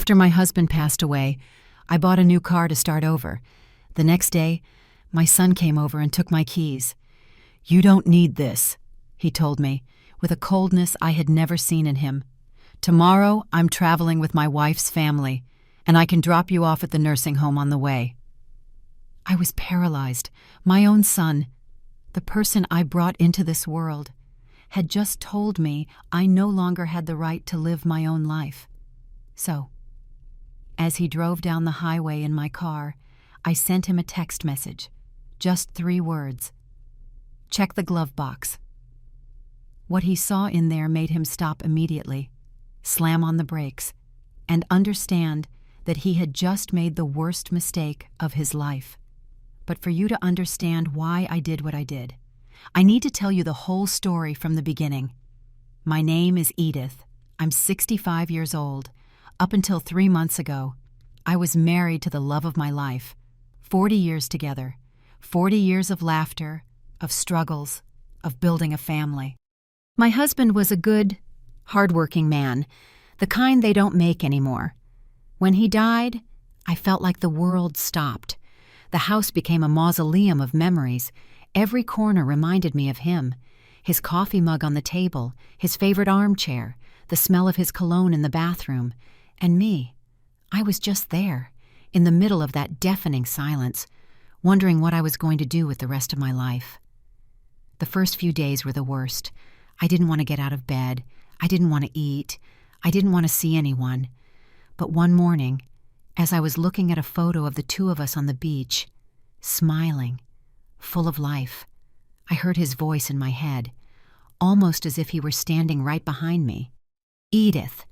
After my husband passed away, I bought a new car to start over. The next day, my son came over and took my keys. "You don't need this," he told me, with a coldness I had never seen in him. "Tomorrow, I'm traveling with my wife's family, and I can drop you off at the nursing home on the way." I was paralyzed. My own son, the person I brought into this world, had just told me I no longer had the right to live my own life. So, as he drove down the highway in my car, I sent him a text message. Just 3 words. "Check the glove box." What he saw in there made him stop immediately, slam on the brakes, and understand that he had just made the worst mistake of his life. But for you to understand why I did what I did, I need to tell you the whole story from the beginning. My name is Edith. I'm 65 years old. Up until 3 months ago, I was married to the love of my life. 40 years together. 40 years of laughter, of struggles, of building a family. My husband was a good, hard-working man, the kind they don't make anymore. When he died, I felt like the world stopped. The house became a mausoleum of memories. Every corner reminded me of him. His coffee mug on the table, his favorite armchair, the smell of his cologne in the bathroom. And me, I was just there, in the middle of that deafening silence, wondering what I was going to do with the rest of my life. The first few days were the worst. I didn't want to get out of bed. I didn't want to eat. I didn't want to see anyone. But one morning, as I was looking at a photo of the 2 of us on the beach, smiling, full of life, I heard his voice in my head, almost as if he were standing right behind me. "Edith,"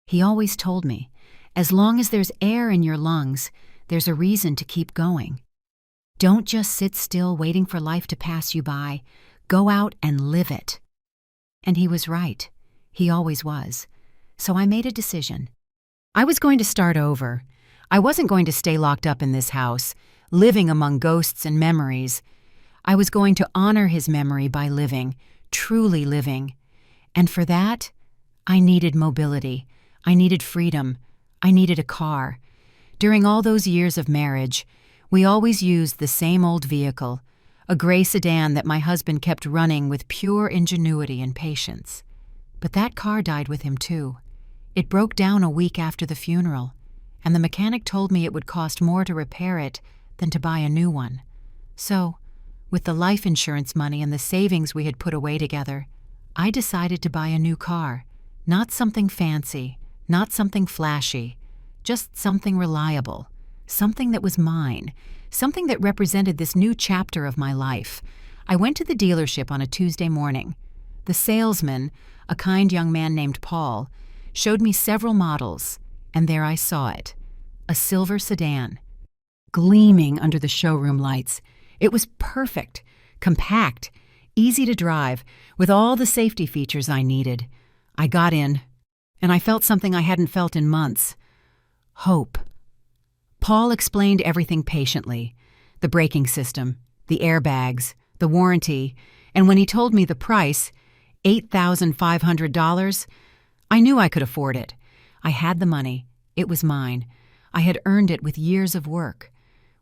he always told me, "as long as there's air in your lungs, there's a reason to keep going. Don't just sit still waiting for life to pass you by. Go out and live it." And he was right. He always was. So I made a decision. I was going to start over. I wasn't going to stay locked up in this house, living among ghosts and memories. I was going to honor his memory by living, truly living. And for that, I needed mobility. I needed freedom. I needed a car. During all those years of marriage, we always used the same old vehicle, a gray sedan that my husband kept running with pure ingenuity and patience. But that car died with him too. It broke down a week after the funeral, and the mechanic told me it would cost more to repair it than to buy a new one. So, with the life insurance money and the savings we had put away together, I decided to buy a new car. Not something fancy, not something flashy, just something reliable, something that was mine, something that represented this new chapter of my life. I went to the dealership on a Tuesday morning. The salesman, a kind young man named Paul, showed me several models, and there I saw it, a silver sedan, gleaming under the showroom lights. It was perfect, compact, easy to drive, with all the safety features I needed. I got in, and I felt something I hadn't felt in months. Hope. Paul explained everything patiently, the braking system, the airbags, the warranty, and when he told me the price, $8,500, I knew I could afford it. I had the money. It was mine. I had earned it with years of work,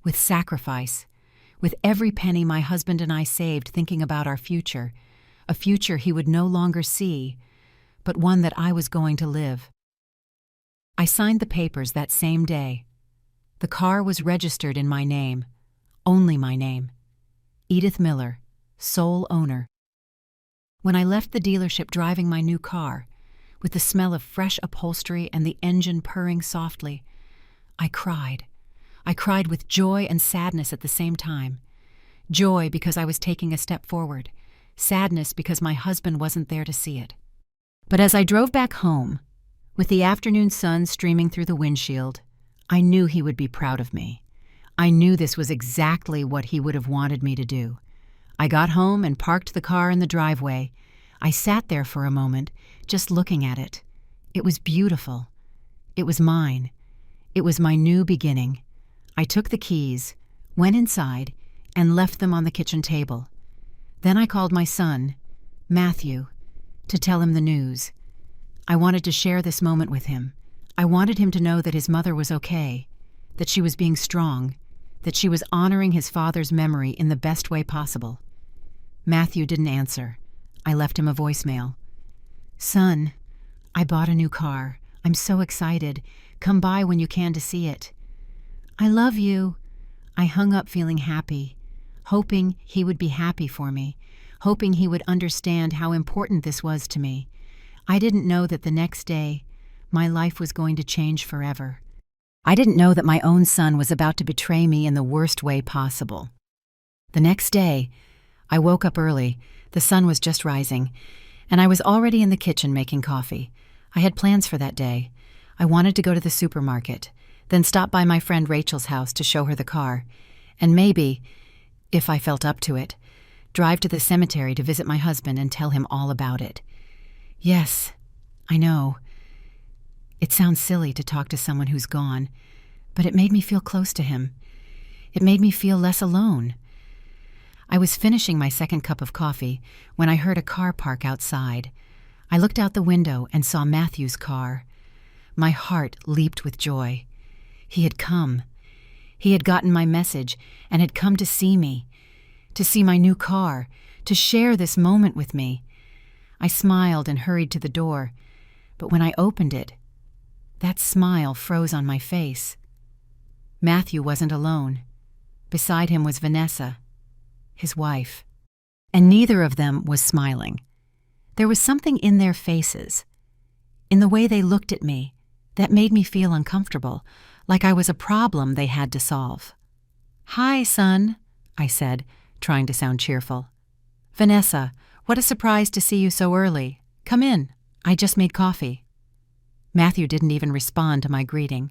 with sacrifice, with every penny my husband and I saved thinking about our future, a future he would no longer see, but one that I was going to live. I signed the papers that same day. The car was registered in my name, only my name. Edith Miller, sole owner. When I left the dealership driving my new car, with the smell of fresh upholstery and the engine purring softly, I cried. I cried with joy and sadness at the same time. Joy because I was taking a step forward, sadness because my husband wasn't there to see it. But as I drove back home, with the afternoon sun streaming through the windshield, I knew he would be proud of me. I knew this was exactly what he would have wanted me to do. I got home and parked the car in the driveway. I sat there for a moment, just looking at it. It was beautiful. It was mine. It was my new beginning. I took the keys, went inside, and left them on the kitchen table. Then I called my son, Matthew, to tell him the news. I wanted to share this moment with him. I wanted him to know that his mother was okay, that she was being strong, that she was honoring his father's memory in the best way possible. Matthew didn't answer. I left him a voicemail. "Son, I bought a new car. I'm so excited. Come by when you can to see it." "I love you." I hung up feeling happy, hoping he would be happy for me, hoping he would understand how important this was to me. I didn't know that the next day, my life was going to change forever. I didn't know that my own son was about to betray me in the worst way possible. The next day, I woke up early. The sun was just rising, and I was already in the kitchen making coffee. I had plans for that day. I wanted to go to the supermarket, then stop by my friend Rachel's house to show her the car, and maybe, if I felt up to it, drive to the cemetery to visit my husband and tell him all about it. Yes, I know. It sounds silly to talk to someone who's gone, but it made me feel close to him. It made me feel less alone. I was finishing my second cup of coffee when I heard a car park outside. I looked out the window and saw Matthew's car. My heart leaped with joy. He had come. He had gotten my message and had come to see me, to see my new car, to share this moment with me. I smiled and hurried to the door, but when I opened it, that smile froze on my face. Matthew wasn't alone. Beside him was Vanessa, his wife, and neither of them was smiling. There was something in their faces, in the way they looked at me, that made me feel uncomfortable, like I was a problem they had to solve. "Hi, son," I said, trying to sound cheerful. "Vanessa, what a surprise to see you so early. Come in. I just made coffee." Matthew didn't even respond to my greeting.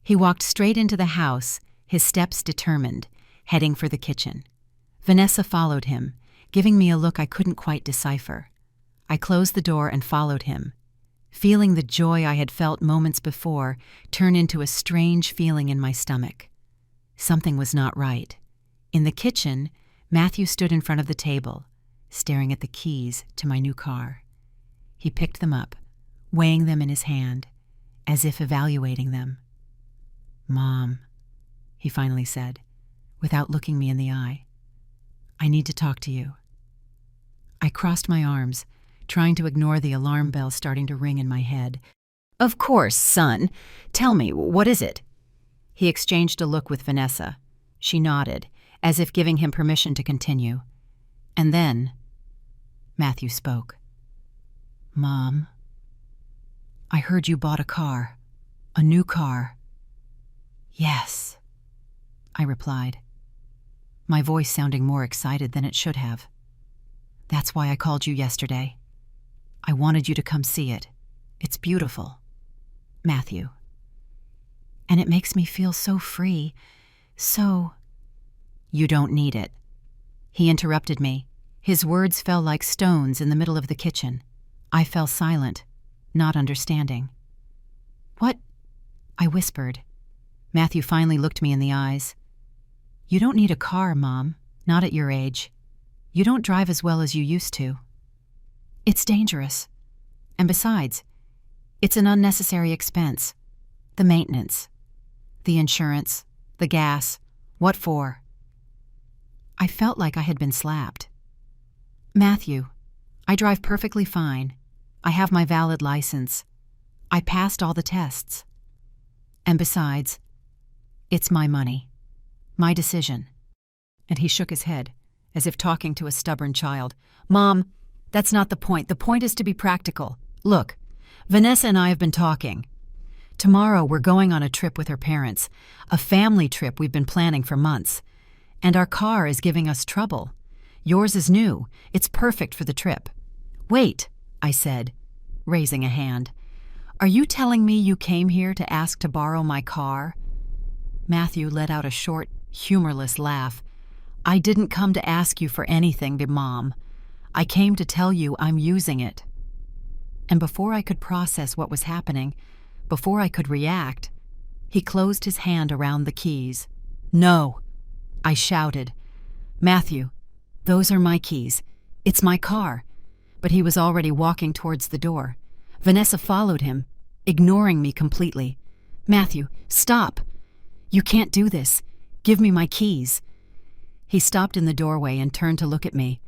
He walked straight into the house, his steps determined, heading for the kitchen. Vanessa followed him, giving me a look I couldn't quite decipher. I closed the door and followed him, feeling the joy I had felt moments before turn into a strange feeling in my stomach. Something was not right. In the kitchen, Matthew stood in front of the table, staring at the keys to my new car. He picked them up, weighing them in his hand, as if evaluating them. "Mom," he finally said, without looking me in the eye, "I need to talk to you." I crossed my arms, trying to ignore the alarm bell starting to ring in my head. "Of course, son. Tell me, what is it?" He exchanged a look with Vanessa. She nodded, as if giving him permission to continue. And then, Matthew spoke. "Mom, I heard you bought a car. A new car." "Yes," I replied, my voice sounding more excited than it should have. "That's why I called you yesterday. I wanted you to come see it. It's beautiful. Matthew. And it makes me feel so free, so—" "You don't need it." He interrupted me. His words fell like stones in the middle of the kitchen. I fell silent, not understanding. "What?" I whispered. Matthew finally looked me in the eyes. "You don't need a car, Mom, not at your age. You don't drive as well as you used to. It's dangerous. And besides, it's an unnecessary expense. The maintenance, the insurance, the gas. What for?" I felt like I had been slapped. "Matthew, I drive perfectly fine. I have my valid license. I passed all the tests. And besides, it's my money, my decision." And he shook his head, as if talking to a stubborn child. "Mom, that's not the point. The point is to be practical. Look, Vanessa and I have been talking. Tomorrow we're going on a trip with her parents, a family trip we've been planning for months. And our car is giving us trouble. Yours is new. It's perfect for the trip." "Wait," I said, raising a hand. "Are you telling me you came here to ask to borrow my car?" Matthew let out a short, humorless laugh. "I didn't come to ask you for anything, Mom. I came to tell you I'm using it." And before I could process what was happening, before I could react, he closed his hand around the keys. "No," I shouted. "Matthew, those are my keys. It's my car." But he was already walking towards the door. Vanessa followed him, ignoring me completely. Matthew, stop! You can't do this. Give me my keys. He stopped in the doorway and turned to look at me,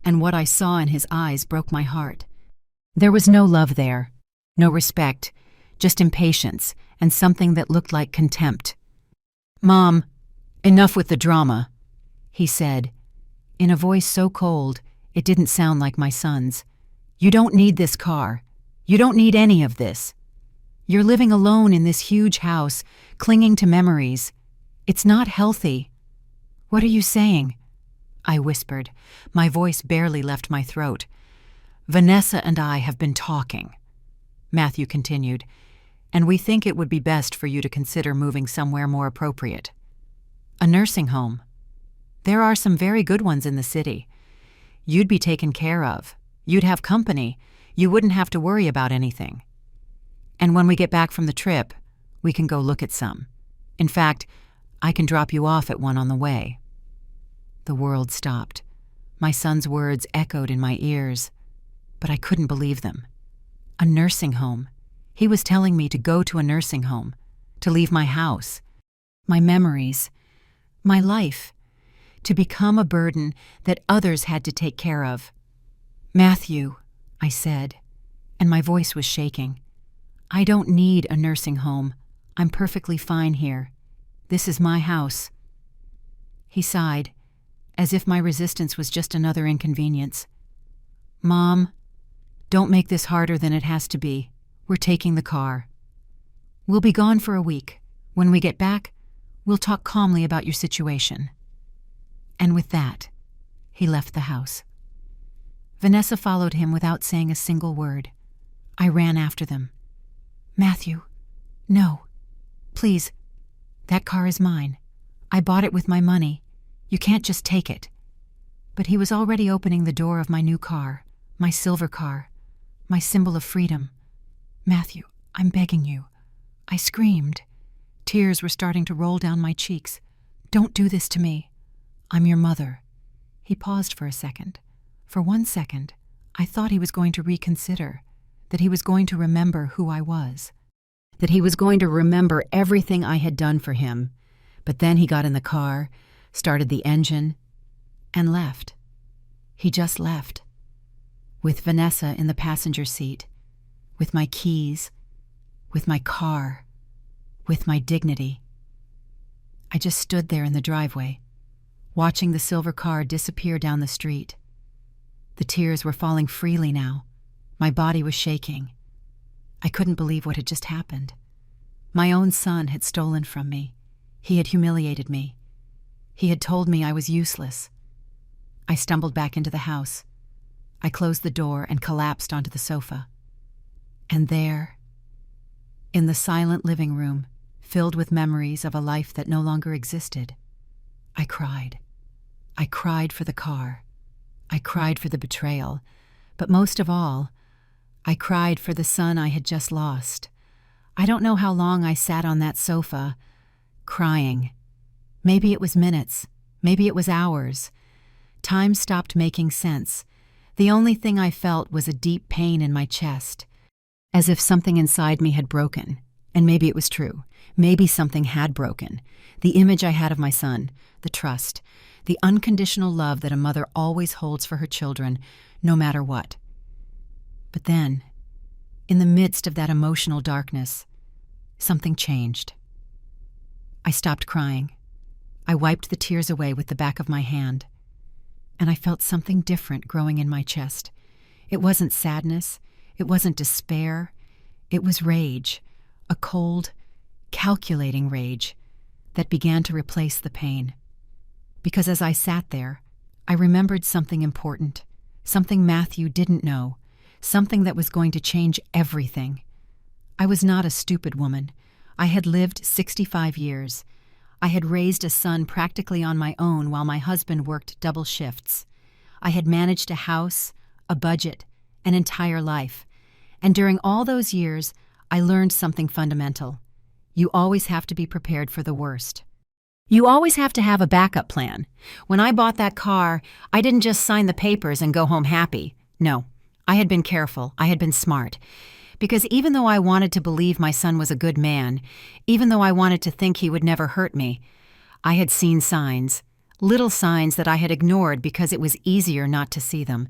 and what I saw in his eyes broke my heart. There was no love there, no respect, just impatience and something that looked like contempt. "Mom, enough with the drama," he said, in a voice so cold it didn't sound like my son's. "You don't need this car. You don't need any of this. You're living alone in this huge house, clinging to memories. It's not healthy." "What are you saying?" I whispered. My voice barely left my throat. "Vanessa and I have been talking," Matthew continued, "and we think it would be best for you to consider moving somewhere more appropriate. A nursing home. There are some very good ones in the city. You'd be taken care of. You'd have company. You wouldn't have to worry about anything. And when we get back from the trip, we can go look at some. In fact, I can drop you off at one on the way." The world stopped. My son's words echoed in my ears, but I couldn't believe them. A nursing home. He was telling me to go to a nursing home, to leave my house, my memories, my life, to become a burden that others had to take care of. "Matthew," I said, and my voice was shaking, "I don't need a nursing home. I'm perfectly fine here. This is my house." He sighed, as if my resistance was just another inconvenience. "Mom, don't make this harder than it has to be. We're taking the car. We'll be gone for a week. When we get back, we'll talk calmly about your situation." And with that, he left the house. Vanessa followed him without saying a single word. I ran after them. "Matthew, no. Please, that car is mine. I bought it with my money. You can't just take it." But he was already opening the door of my new car, my silver car, my symbol of freedom. "Matthew, I'm begging you." I screamed. Tears were starting to roll down my cheeks. "Don't do this to me. I'm your mother." He paused for a second. For 1 second, I thought he was going to reconsider, that he was going to remember who I was, that he was going to remember everything I had done for him. But then he got in the car, started the engine, and left. He just left. With Vanessa in the passenger seat, with my keys, with my car, with my dignity. I just stood there in the driveway, watching the silver car disappear down the street. The tears were falling freely now. My body was shaking. I couldn't believe what had just happened. My own son had stolen from me. He had humiliated me. He had told me I was useless. I stumbled back into the house. I closed the door and collapsed onto the sofa. And there, in the silent living room, filled with memories of a life that no longer existed, I cried. I cried for the car. I cried for the betrayal. But most of all, I cried for the son I had just lost. I don't know how long I sat on that sofa, crying. Maybe it was minutes. Maybe it was hours. Time stopped making sense. The only thing I felt was a deep pain in my chest, as if something inside me had broken. And maybe it was true. Maybe something had broken. The image I had of my son, the trust, the unconditional love that a mother always holds for her children, no matter what. But then, in the midst of that emotional darkness, something changed. I stopped crying. I wiped the tears away with the back of my hand, and I felt something different growing in my chest. It wasn't sadness. It wasn't despair. It was rage, a cold, calculating rage that began to replace the pain. Because as I sat there, I remembered something important, something Matthew didn't know, something that was going to change everything. I was not a stupid woman. I had lived 65 years. I had raised a son practically on my own while my husband worked double shifts. I had managed a house, a budget, an entire life. And during all those years, I learned something fundamental. You always have to be prepared for the worst. You always have to have a backup plan. When I bought that car, I didn't just sign the papers and go home happy. No, I had been careful. I had been smart. Because even though I wanted to believe my son was a good man, even though I wanted to think he would never hurt me, I had seen signs, little signs that I had ignored because it was easier not to see them.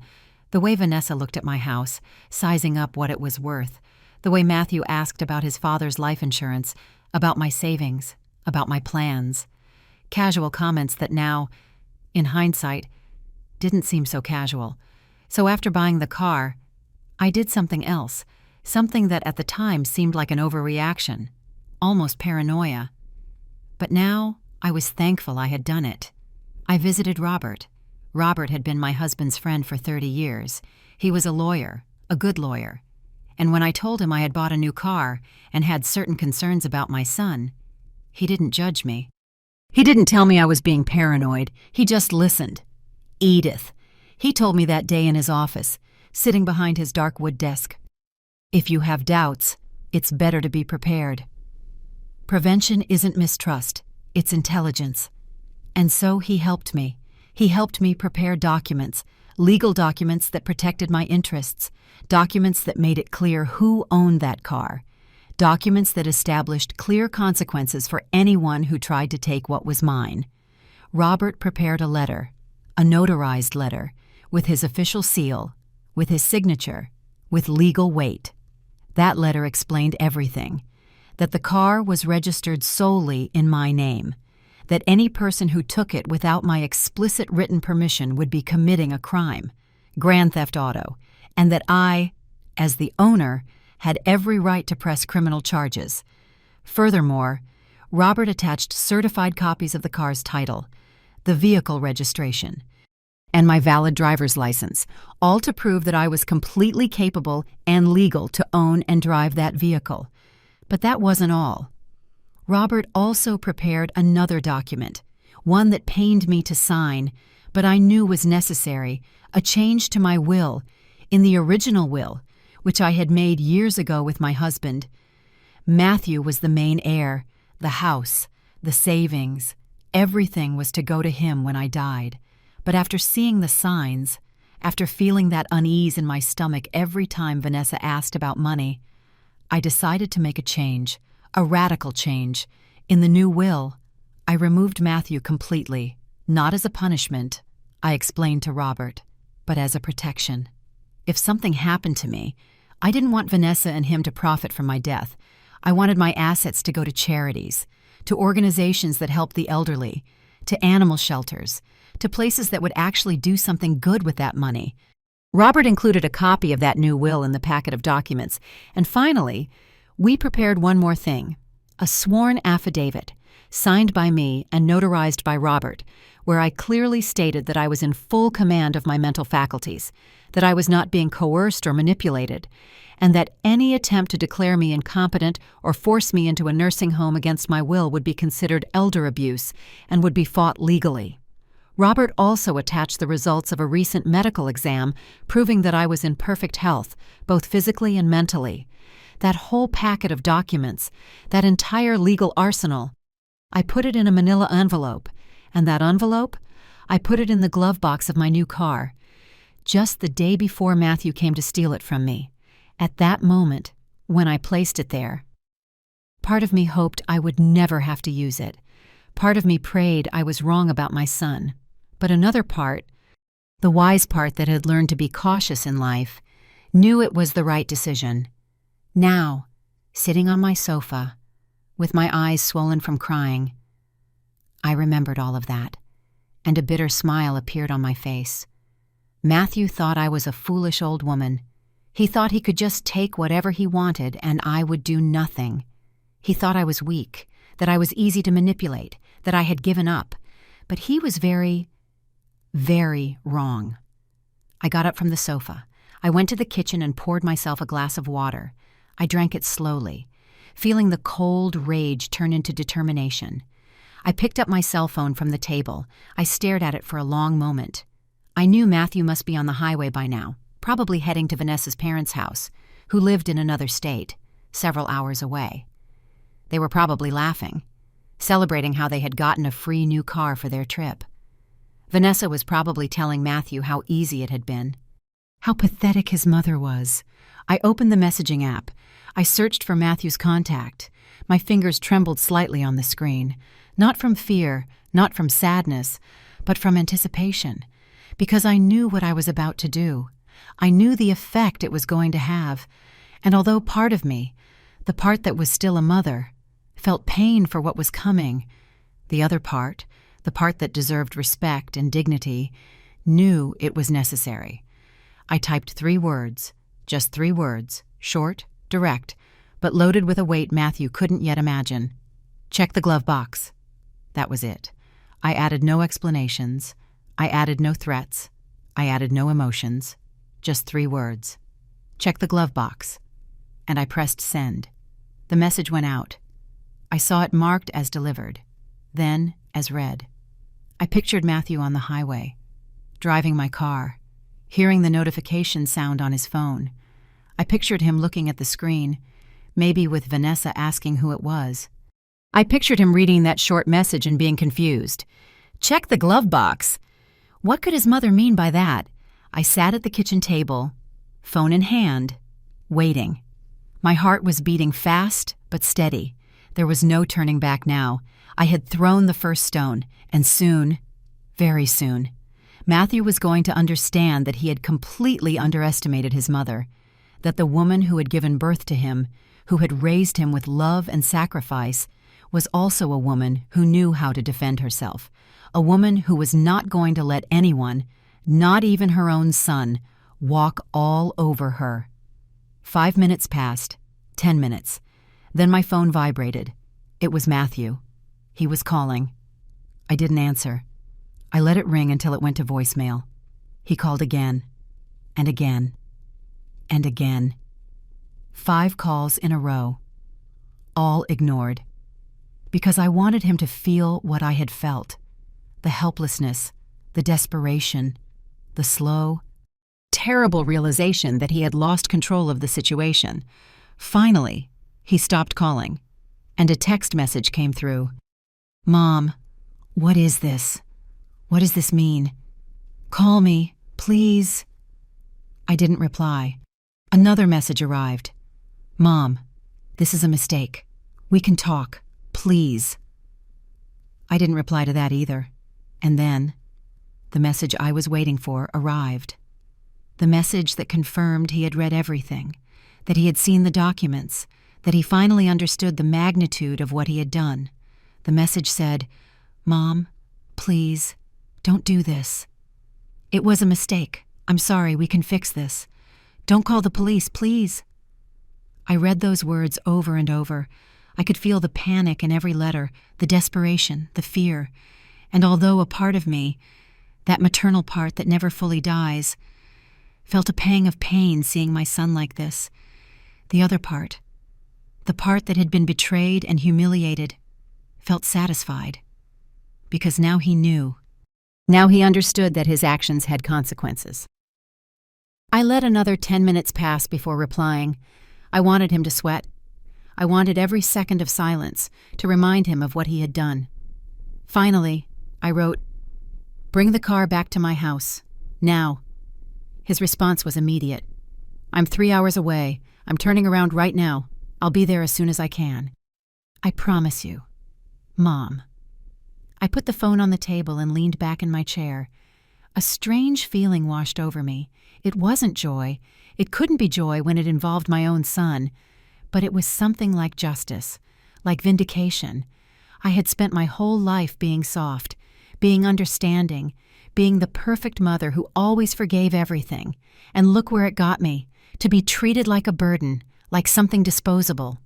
The way Vanessa looked at my house, sizing up what it was worth. The way Matthew asked about his father's life insurance, about my savings, about my plans. Casual comments that now, in hindsight, didn't seem so casual. So after buying the car, I did something else, something that at the time seemed like an overreaction, almost paranoia. But now I was thankful I had done it. I visited Robert. Robert had been my husband's friend for 30 years. He was a lawyer, a good lawyer. And when I told him I had bought a new car and had certain concerns about my son, he didn't judge me. He didn't tell me I was being paranoid. He just listened. Edith. He told me that day in his office, sitting behind his dark wood desk. If you have doubts, it's better to be prepared. Prevention isn't mistrust, it's intelligence. And so he helped me. He helped me prepare documents, legal documents that protected my interests, documents that made it clear who owned that car, documents that established clear consequences for anyone who tried to take what was mine. Robert prepared a letter, a notarized letter, with his official seal, with his signature, with legal weight. That letter explained everything, that the car was registered solely in my name, that any person who took it without my explicit written permission would be committing a crime, grand theft auto, and that I, as the owner, had every right to press criminal charges. Furthermore, Robert attached certified copies of the car's title, the vehicle registration, and my valid driver's license, all to prove that I was completely capable and legal to own and drive that vehicle. But that wasn't all. Robert also prepared another document, one that pained me to sign, but I knew was necessary, a change to my will, in the original will, which I had made years ago with my husband. Matthew was the main heir, the house, the savings, everything was to go to him when I died. But after seeing the signs, after feeling that unease in my stomach every time Vanessa asked about money, I decided to make a change, a radical change. In the new will, I removed Matthew completely, not as a punishment, I explained to Robert, but as a protection. If something happened to me, I didn't want Vanessa and him to profit from my death. I wanted my assets to go to charities, to organizations that help the elderly, to animal shelters, to places that would actually do something good with that money. Robert included a copy of that new will in the packet of documents, and finally, we prepared one more thing, a sworn affidavit, signed by me and notarized by Robert, where I clearly stated that I was in full command of my mental faculties, that I was not being coerced or manipulated, and that any attempt to declare me incompetent or force me into a nursing home against my will would be considered elder abuse and would be fought legally. Robert also attached the results of a recent medical exam proving that I was in perfect health, both physically and mentally. That whole packet of documents, that entire legal arsenal, I put it in a manila envelope, and that envelope, I put it in the glove box of my new car, just the day before Matthew came to steal it from me. At that moment, when I placed it there, part of me hoped I would never have to use it. Part of me prayed I was wrong about my son. But another part, the wise part that had learned to be cautious in life, knew it was the right decision. Now, sitting on my sofa, with my eyes swollen from crying, I remembered all of that, and a bitter smile appeared on my face. Matthew thought I was a foolish old woman. He thought he could just take whatever he wanted and I would do nothing. He thought I was weak, that I was easy to manipulate, that I had given up. But he was very wrong. I got up from the sofa. I went to the kitchen and poured myself a glass of water. I drank it slowly, feeling the cold rage turn into determination. I picked up my cell phone from the table. I stared at it for a long moment. I knew Matthew must be on the highway by now, probably heading to Vanessa's parents' house, who lived in another state, several hours away. They were probably laughing, celebrating how they had gotten a free new car for their trip. Vanessa was probably telling Matthew how easy it had been, How pathetic his mother was. I opened the messaging app. I searched for Matthew's contact. My fingers trembled slightly on the screen, not from fear, not from sadness, but from anticipation, because I knew what I was about to do. I knew the effect it was going to have, and although part of me, the part that was still a mother, felt pain for what was coming, the other part, the part that deserved respect and dignity, knew it was necessary. I typed 3 words, just 3 words, short, direct, but loaded with a weight Matthew couldn't yet imagine. Check the glove box. That was it. I added no explanations. I added no threats. I added no emotions. Just 3 words. Check the glove box. And I pressed send. The message went out. I saw it marked as delivered, then as read. I pictured Matthew on the highway, driving my car, hearing the notification sound on his phone. I pictured him looking at the screen, maybe with Vanessa asking who it was. I pictured him reading that short message and being confused. Check the glove box. What could his mother mean by that? I sat at the kitchen table, phone in hand, waiting. My heart was beating fast but steady. There was no turning back now. I had thrown the first stone, and soon, very soon, Matthew was going to understand that he had completely underestimated his mother, that the woman who had given birth to him, who had raised him with love and sacrifice, was also a woman who knew how to defend herself, a woman who was not going to let anyone, not even her own son, walk all over her. 5 minutes passed, 10 minutes. Then my phone vibrated. It was Matthew. He was calling. I didn't answer. I let it ring until it went to voicemail. He called again, and again, and again. 5 calls in a row. All ignored. Because I wanted him to feel what I had felt. The helplessness, the desperation, the slow, terrible realization that he had lost control of the situation. Finally, he stopped calling, and a text message came through. Mom, what is this? What does this mean? Call me, please. I didn't reply. Another message arrived. Mom, this is a mistake. We can talk, please. I didn't reply to that either. And then, the message I was waiting for arrived. The message that confirmed he had read everything, that he had seen the documents, that he finally understood the magnitude of what he had done. The message said, Mom, please, don't do this. It was a mistake. I'm sorry, we can fix this. Don't call the police, please. I read those words over and over. I could feel the panic in every letter, the desperation, the fear. And although a part of me, that maternal part that never fully dies, felt a pang of pain seeing my son like this, the other part, the part that had been betrayed and humiliated, felt satisfied. Because now he knew. Now he understood that his actions had consequences. I let another 10 minutes pass before replying. I wanted him to sweat. I wanted every second of silence to remind him of what he had done. Finally, I wrote, Bring the car back to my house. Now. His response was immediate. I'm 3 hours away. I'm turning around right now. I'll be there as soon as I can. I promise you. Mom. I put the phone on the table and leaned back in my chair. A strange feeling washed over me. It wasn't joy. It couldn't be joy when it involved my own son. But it was something like justice, like vindication. I had spent my whole life being soft, being understanding, being the perfect mother who always forgave everything. And look where it got me, to be treated like a burden, like something disposable.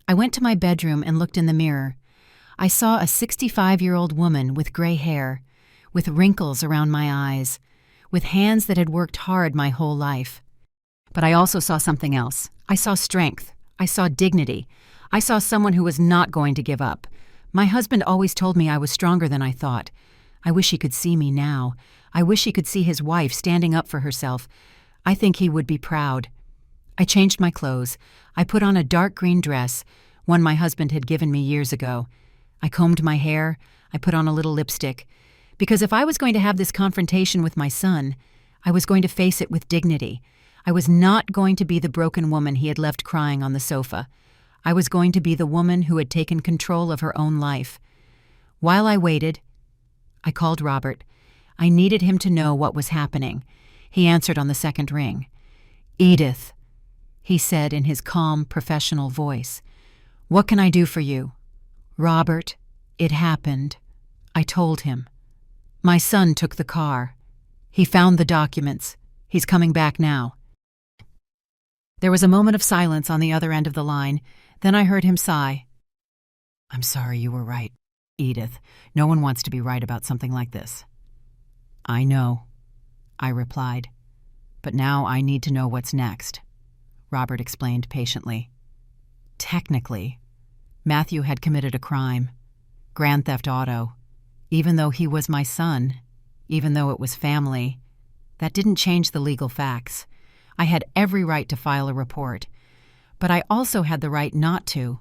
I went to my bedroom and looked in the mirror. I saw a 65-year-old woman with gray hair, with wrinkles around my eyes, with hands that had worked hard my whole life. But I also saw something else. I saw strength. I saw dignity. I saw someone who was not going to give up. My husband always told me I was stronger than I thought. I wish he could see me now. I wish he could see his wife standing up for herself. I think he would be proud. I changed my clothes. I put on a dark green dress, one my husband had given me years ago. I combed my hair. I put on a little lipstick. Because if I was going to have this confrontation with my son, I was going to face it with dignity. I was not going to be the broken woman he had left crying on the sofa. I was going to be the woman who had taken control of her own life. While I waited, I called Robert. I needed him to know what was happening. He answered on the second ring. "Edith," he said in his calm, professional voice. "What can I do for you?" "Robert, it happened." I told him. "My son took the car. He found the documents. He's coming back now." There was a moment of silence on the other end of the line. Then I heard him sigh. "I'm sorry, you were right, Edith. No one wants to be right about something like this." "I know," I replied. "But now I need to know what's next," Robert explained patiently. Technically, Matthew had committed a crime, grand theft auto. Even though he was my son, even though it was family, that didn't change the legal facts. I had every right to file a report, but I also had the right not to.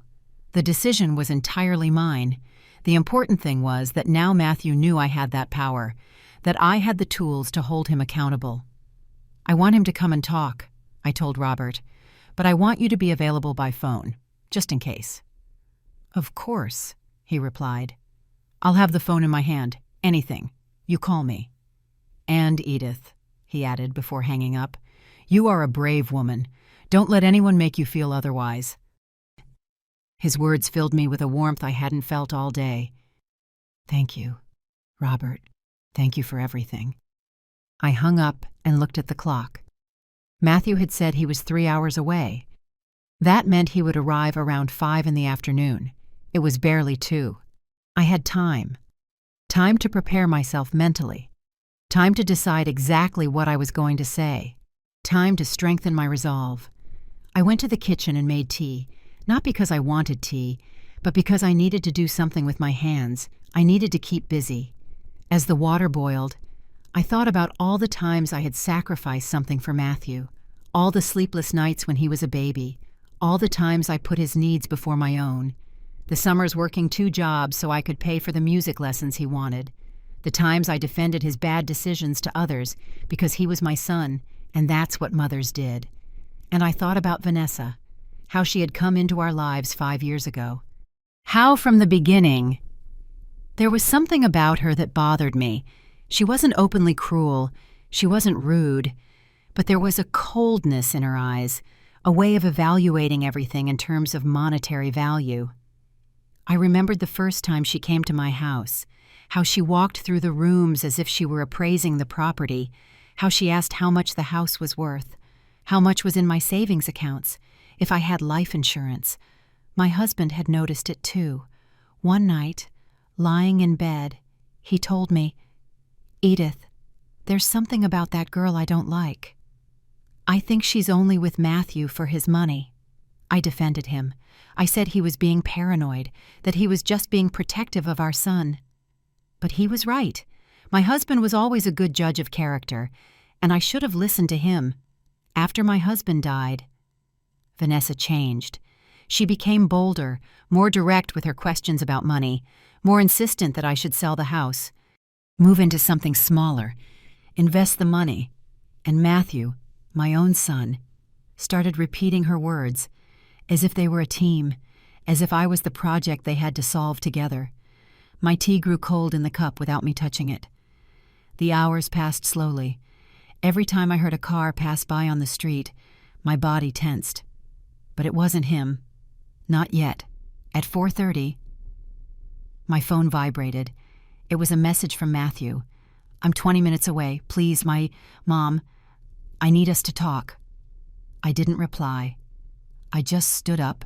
The decision was entirely mine. The important thing was that now Matthew knew I had that power, that I had the tools to hold him accountable. "I want him to come and talk," I told Robert, "but I want you to be available by phone, just in case." "Of course," he replied. "I'll have the phone in my hand. Anything. You call me." "And Edith," he added before hanging up, "you are a brave woman. Don't let anyone make you feel otherwise." His words filled me with a warmth I hadn't felt all day. "Thank you, Robert. Thank you for everything." I hung up and looked at the clock. Matthew had said he was 3 hours away. That meant he would arrive around 5 in the afternoon. It was barely 2. I had time. Time to prepare myself mentally. Time to decide exactly what I was going to say. Time to strengthen my resolve. I went to the kitchen and made tea, not because I wanted tea, but because I needed to do something with my hands. I needed to keep busy. As the water boiled, I thought about all the times I had sacrificed something for Matthew, all the sleepless nights when he was a baby, all the times I put his needs before my own, the summers working 2 jobs so I could pay for the music lessons he wanted, the times I defended his bad decisions to others because he was my son, and that's what mothers did. And I thought about Vanessa, how she had come into our lives 5 years ago. How from the beginning, there was something about her that bothered me. She wasn't openly cruel, she wasn't rude, but there was a coldness in her eyes, a way of evaluating everything in terms of monetary value. I remembered the first time she came to my house, how she walked through the rooms as if she were appraising the property, how she asked how much the house was worth, how much was in my savings accounts, if I had life insurance. My husband had noticed it too. One night, lying in bed, he told me, "Edith, there's something about that girl I don't like. I think she's only with Matthew for his money." I defended him. I said he was being paranoid, that he was just being protective of our son. But he was right. My husband was always a good judge of character, and I should have listened to him. After my husband died, Vanessa changed. She became bolder, more direct with her questions about money, more insistent that I should sell the house, move into something smaller, invest the money. And Matthew, my own son, started repeating her words, as if they were a team, as if I was the project they had to solve together. My tea grew cold in the cup without me touching it. The hours passed slowly. Every time I heard a car pass by on the street, my body tensed. But it wasn't him. Not yet. At 4:30, my phone vibrated. It was a message from Matthew. "I'm 20 minutes away. Please, my mom. I need us to talk." I didn't reply. I just stood up,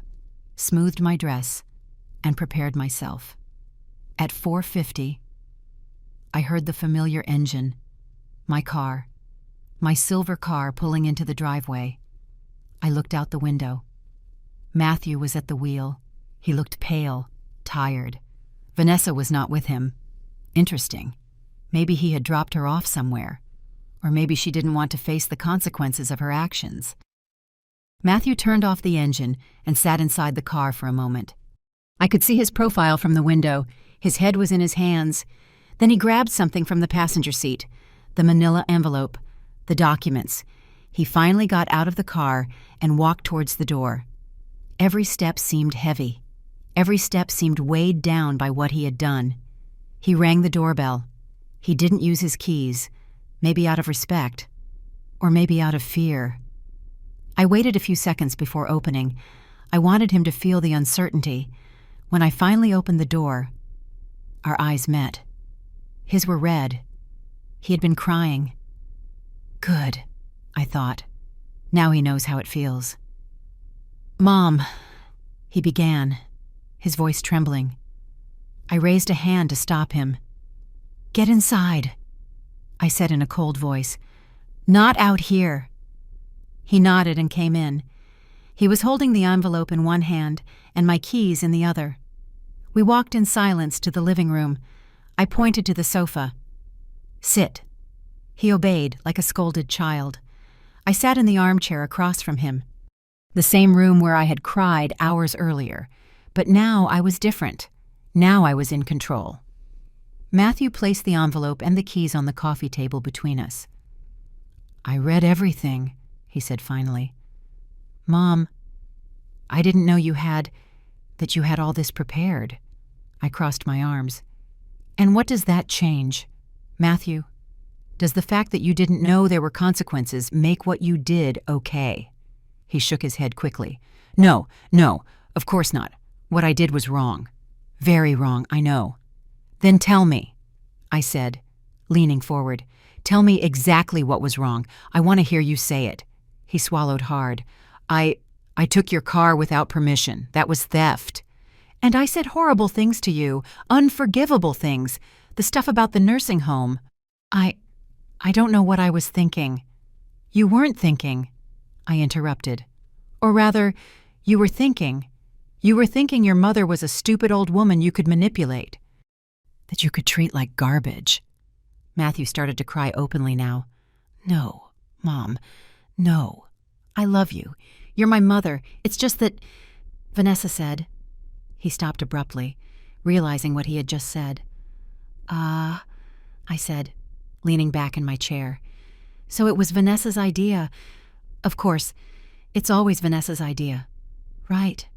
smoothed my dress, and prepared myself. At 4:50, I heard the familiar engine, my car, my silver car pulling into the driveway. I looked out the window. Matthew was at the wheel. He looked pale, tired. Vanessa was not with him. Interesting. Maybe he had dropped her off somewhere. Or maybe she didn't want to face the consequences of her actions. Matthew turned off the engine and sat inside the car for a moment. I could see his profile from the window. His head was in his hands. Then he grabbed something from the passenger seat, the manila envelope, The documents. He finally got out of the car and walked towards the door. Every step seemed heavy. Every step seemed weighed down by what he had done. He rang the doorbell. He didn't use his keys, maybe out of respect, or maybe out of fear. I waited a few seconds before opening. I wanted him to feel the uncertainty. When I finally opened the door, our eyes met. His were red. He had been crying. Good, I thought. Now he knows how it feels. Mom, he began, his voice trembling. I raised a hand to stop him. Get inside, I said in a cold voice. Not out here. He nodded and came in. He was holding the envelope in one hand and my keys in the other. We walked in silence to the living room. I pointed to the sofa. Sit. He obeyed like a scolded child. I sat in the armchair across from him. The same room where I had cried hours earlier. But now I was different. Now I was in control. Matthew placed the envelope and the keys on the coffee table between us. I read everything, he said finally. Mom, I didn't know that you had all this prepared. I crossed my arms. And what does that change? Matthew, does the fact that you didn't know there were consequences make what you did okay? He shook his head quickly. No, of course not. What I did was wrong. Very wrong, I know. Then tell me, I said, leaning forward. Tell me exactly what was wrong. I want to hear you say it. He swallowed hard. I took your car without permission. That was theft. And I said horrible things to you, unforgivable things, the stuff about the nursing home. I don't know what I was thinking. You weren't thinking, I interrupted. Or rather, you were thinking. You were thinking your mother was a stupid old woman you could manipulate, that you could treat like garbage. Matthew started to cry openly now. No, Mom, no. I love you. You're my mother. It's just that, Vanessa said. He stopped abruptly, realizing what he had just said. I said, leaning back in my chair. So it was Vanessa's idea. Of course, it's always Vanessa's idea. Right.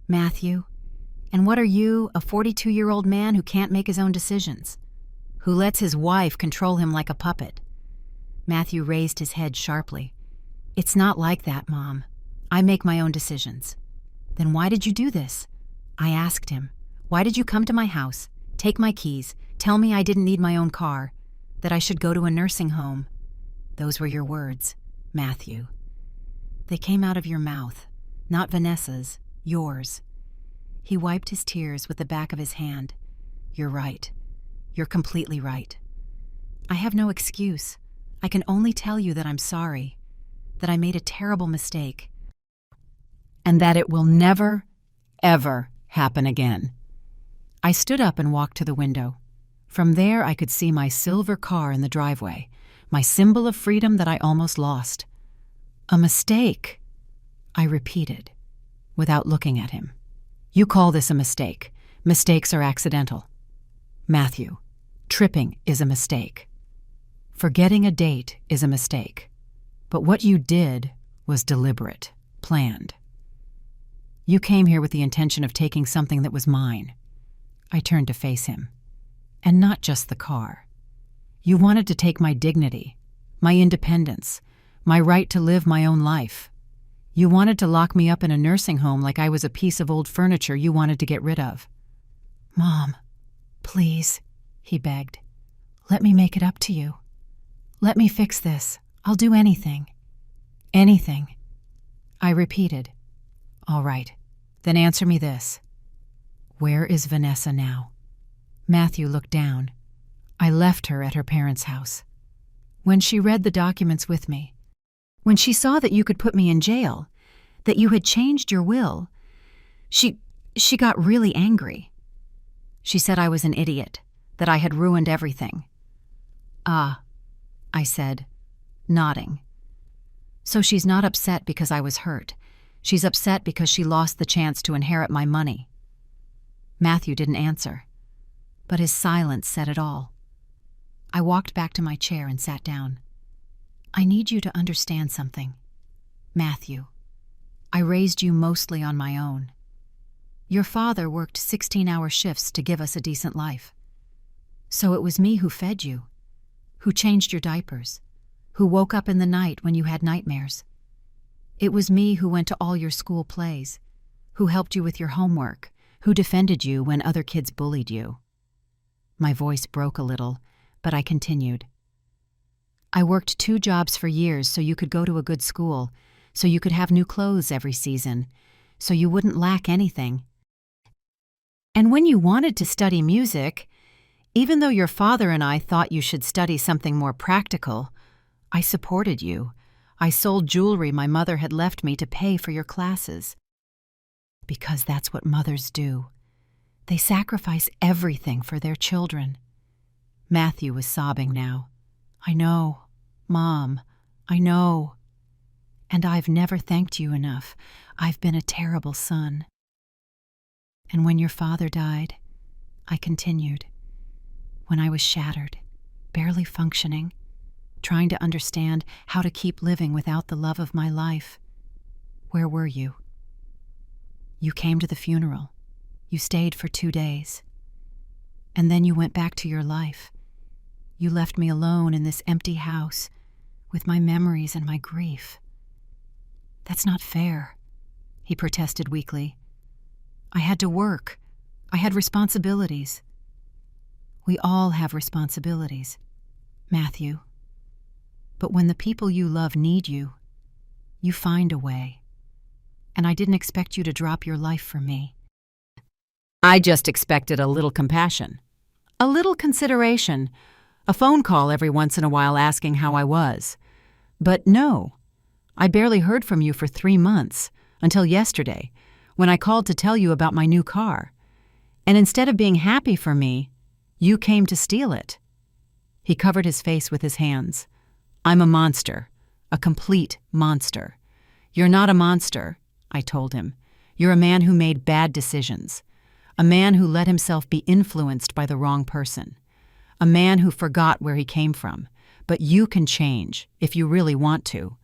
Matthew. And what are you, a 42-year-old man who can't make his own decisions? Who lets his wife control him like a puppet? Matthew raised his head sharply. It's not like that, Mom. I make my own decisions. Then why did you do this? I asked him. Why did you come to my house, take my keys, tell me I didn't need my own car, that I should go to a nursing home? Those were your words, Matthew. They came out of your mouth, not Vanessa's, yours. He wiped his tears with the back of his hand. You're right. You're completely right. I have no excuse. I can only tell you that I'm sorry, that I made a terrible mistake, and that it will never, ever happen again. I stood up and walked to the window. From there I could see my silver car in the driveway, my symbol of freedom that I almost lost. A mistake, I repeated, without looking at him. You call this a mistake. Mistakes are accidental. Matthew, tripping is a mistake. Forgetting a date is a mistake. But what you did was deliberate, planned. You came here with the intention of taking something that was mine. I turned to face him. And not just the car. You wanted to take my dignity, my independence, my right to live my own life. You wanted to lock me up in a nursing home like I was a piece of old furniture you wanted to get rid of. Mom, please, he begged. Let me make it up to you. Let me fix this. I'll do anything. Anything. I repeated. All right, then answer me this. Where is Vanessa now? Matthew looked down. I left her at her parents' house. When she read the documents with me, when she saw that you could put me in jail, that you had changed your will, she got really angry. She said I was an idiot, that I had ruined everything. Ah, I said, nodding. So she's not upset because I was hurt. She's upset because she lost the chance to inherit my money. Matthew didn't answer, but his silence said it all. I walked back to my chair and sat down. I need you to understand something. Matthew, I raised you mostly on my own. Your father worked 16-hour shifts to give us a decent life. So it was me who fed you, who changed your diapers, who woke up in the night when you had nightmares. It was me who went to all your school plays, who helped you with your homework, who defended you when other kids bullied you. My voice broke a little, but I continued. I worked 2 jobs for years so you could go to a good school, so you could have new clothes every season, so you wouldn't lack anything. And when you wanted to study music, even though your father and I thought you should study something more practical, I supported you. I sold jewelry my mother had left me to pay for your classes. Because that's what mothers do. They sacrifice everything for their children. Matthew was sobbing now. I know, Mom, I know. And I've never thanked you enough. I've been a terrible son. And when your father died, I continued. When I was shattered, barely functioning, trying to understand how to keep living without the love of my life, where were you? You came to the funeral. You stayed for 2 days. And then you went back to your life. You left me alone in this empty house with my memories and my grief. That's not fair, he protested weakly. I had to work. I had responsibilities. We all have responsibilities, Matthew. But when the people you love need you, you find a way. And I didn't expect you to drop your life for me. I just expected a little compassion, a little consideration, a phone call every once in a while asking how I was. But no, I barely heard from you for 3 months, until yesterday, when I called to tell you about my new car. And instead of being happy for me, you came to steal it. He covered his face with his hands. I'm a monster, a complete monster. You're not a monster, I told him. You're a man who made bad decisions. A man who let himself be influenced by the wrong person. A man who forgot where he came from. But you can change, if you really want to.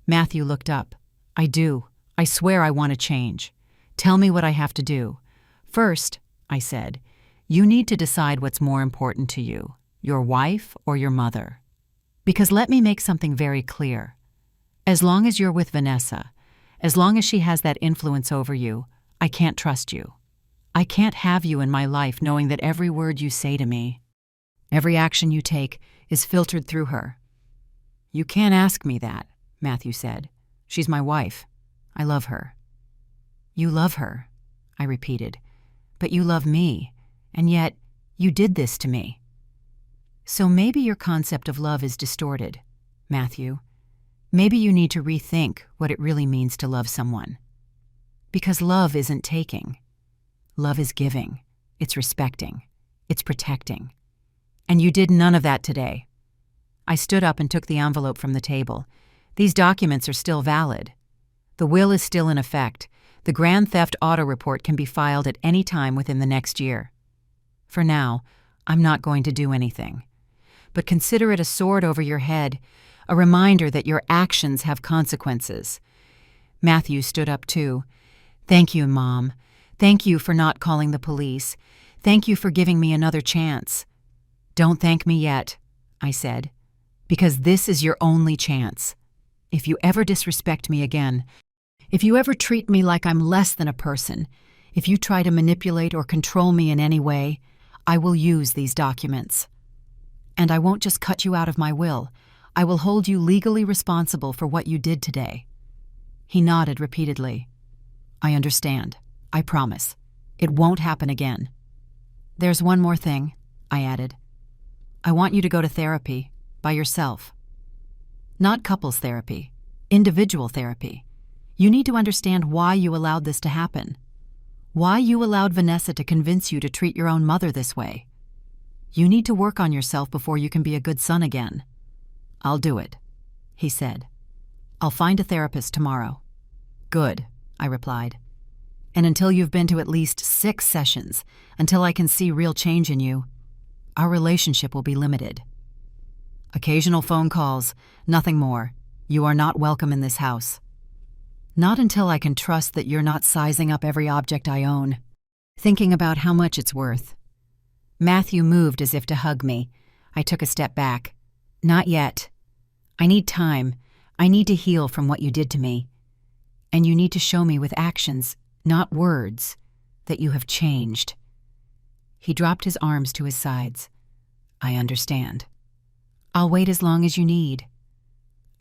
Matthew looked up. I do. I swear I want to change. Tell me what I have to do. First, I said, you need to decide what's more important to you, your wife or your mother. Because let me make something very clear. As long as you're with Vanessa, as long as she has that influence over you, I can't trust you. I can't have you in my life knowing that every word you say to me, every action you take, is filtered through her. You can't ask me that, Matthew said. She's my wife. I love her. You love her, I repeated. But you love me, and yet you did this to me. So maybe your concept of love is distorted, Matthew. Maybe you need to rethink what it really means to love someone. Because love isn't taking. Love is giving. It's respecting. It's protecting. And you did none of that today. I stood up and took the envelope from the table. These documents are still valid. The will is still in effect. The grand theft auto report can be filed at any time within the next year. For now, I'm not going to do anything. But consider it a sword over your head, a reminder that your actions have consequences. Matthew stood up too. Thank you, Mom. Thank you for not calling the police. Thank you for giving me another chance. Don't thank me yet, I said, because this is your only chance. If you ever disrespect me again, if you ever treat me like I'm less than a person, if you try to manipulate or control me in any way, I will use these documents. And I won't just cut you out of my will. I will hold you legally responsible for what you did today. He nodded repeatedly. I understand. I promise. It won't happen again. There's one more thing, I added. I want you to go to therapy, by yourself. Not couples therapy, individual therapy. You need to understand why you allowed this to happen. Why you allowed Vanessa to convince you to treat your own mother this way. You need to work on yourself before you can be a good son again. I'll do it, he said. I'll find a therapist tomorrow. Good, I replied. And until you've been to at least 6 sessions, until I can see real change in you, our relationship will be limited. Occasional phone calls, nothing more. You are not welcome in this house. Not until I can trust that you're not sizing up every object I own, thinking about how much it's worth. Matthew moved as if to hug me. I took a step back. Not yet. I need time. I need to heal from what you did to me. And you need to show me with actions, not words, that you have changed. He dropped his arms to his sides. I understand. I'll wait as long as you need.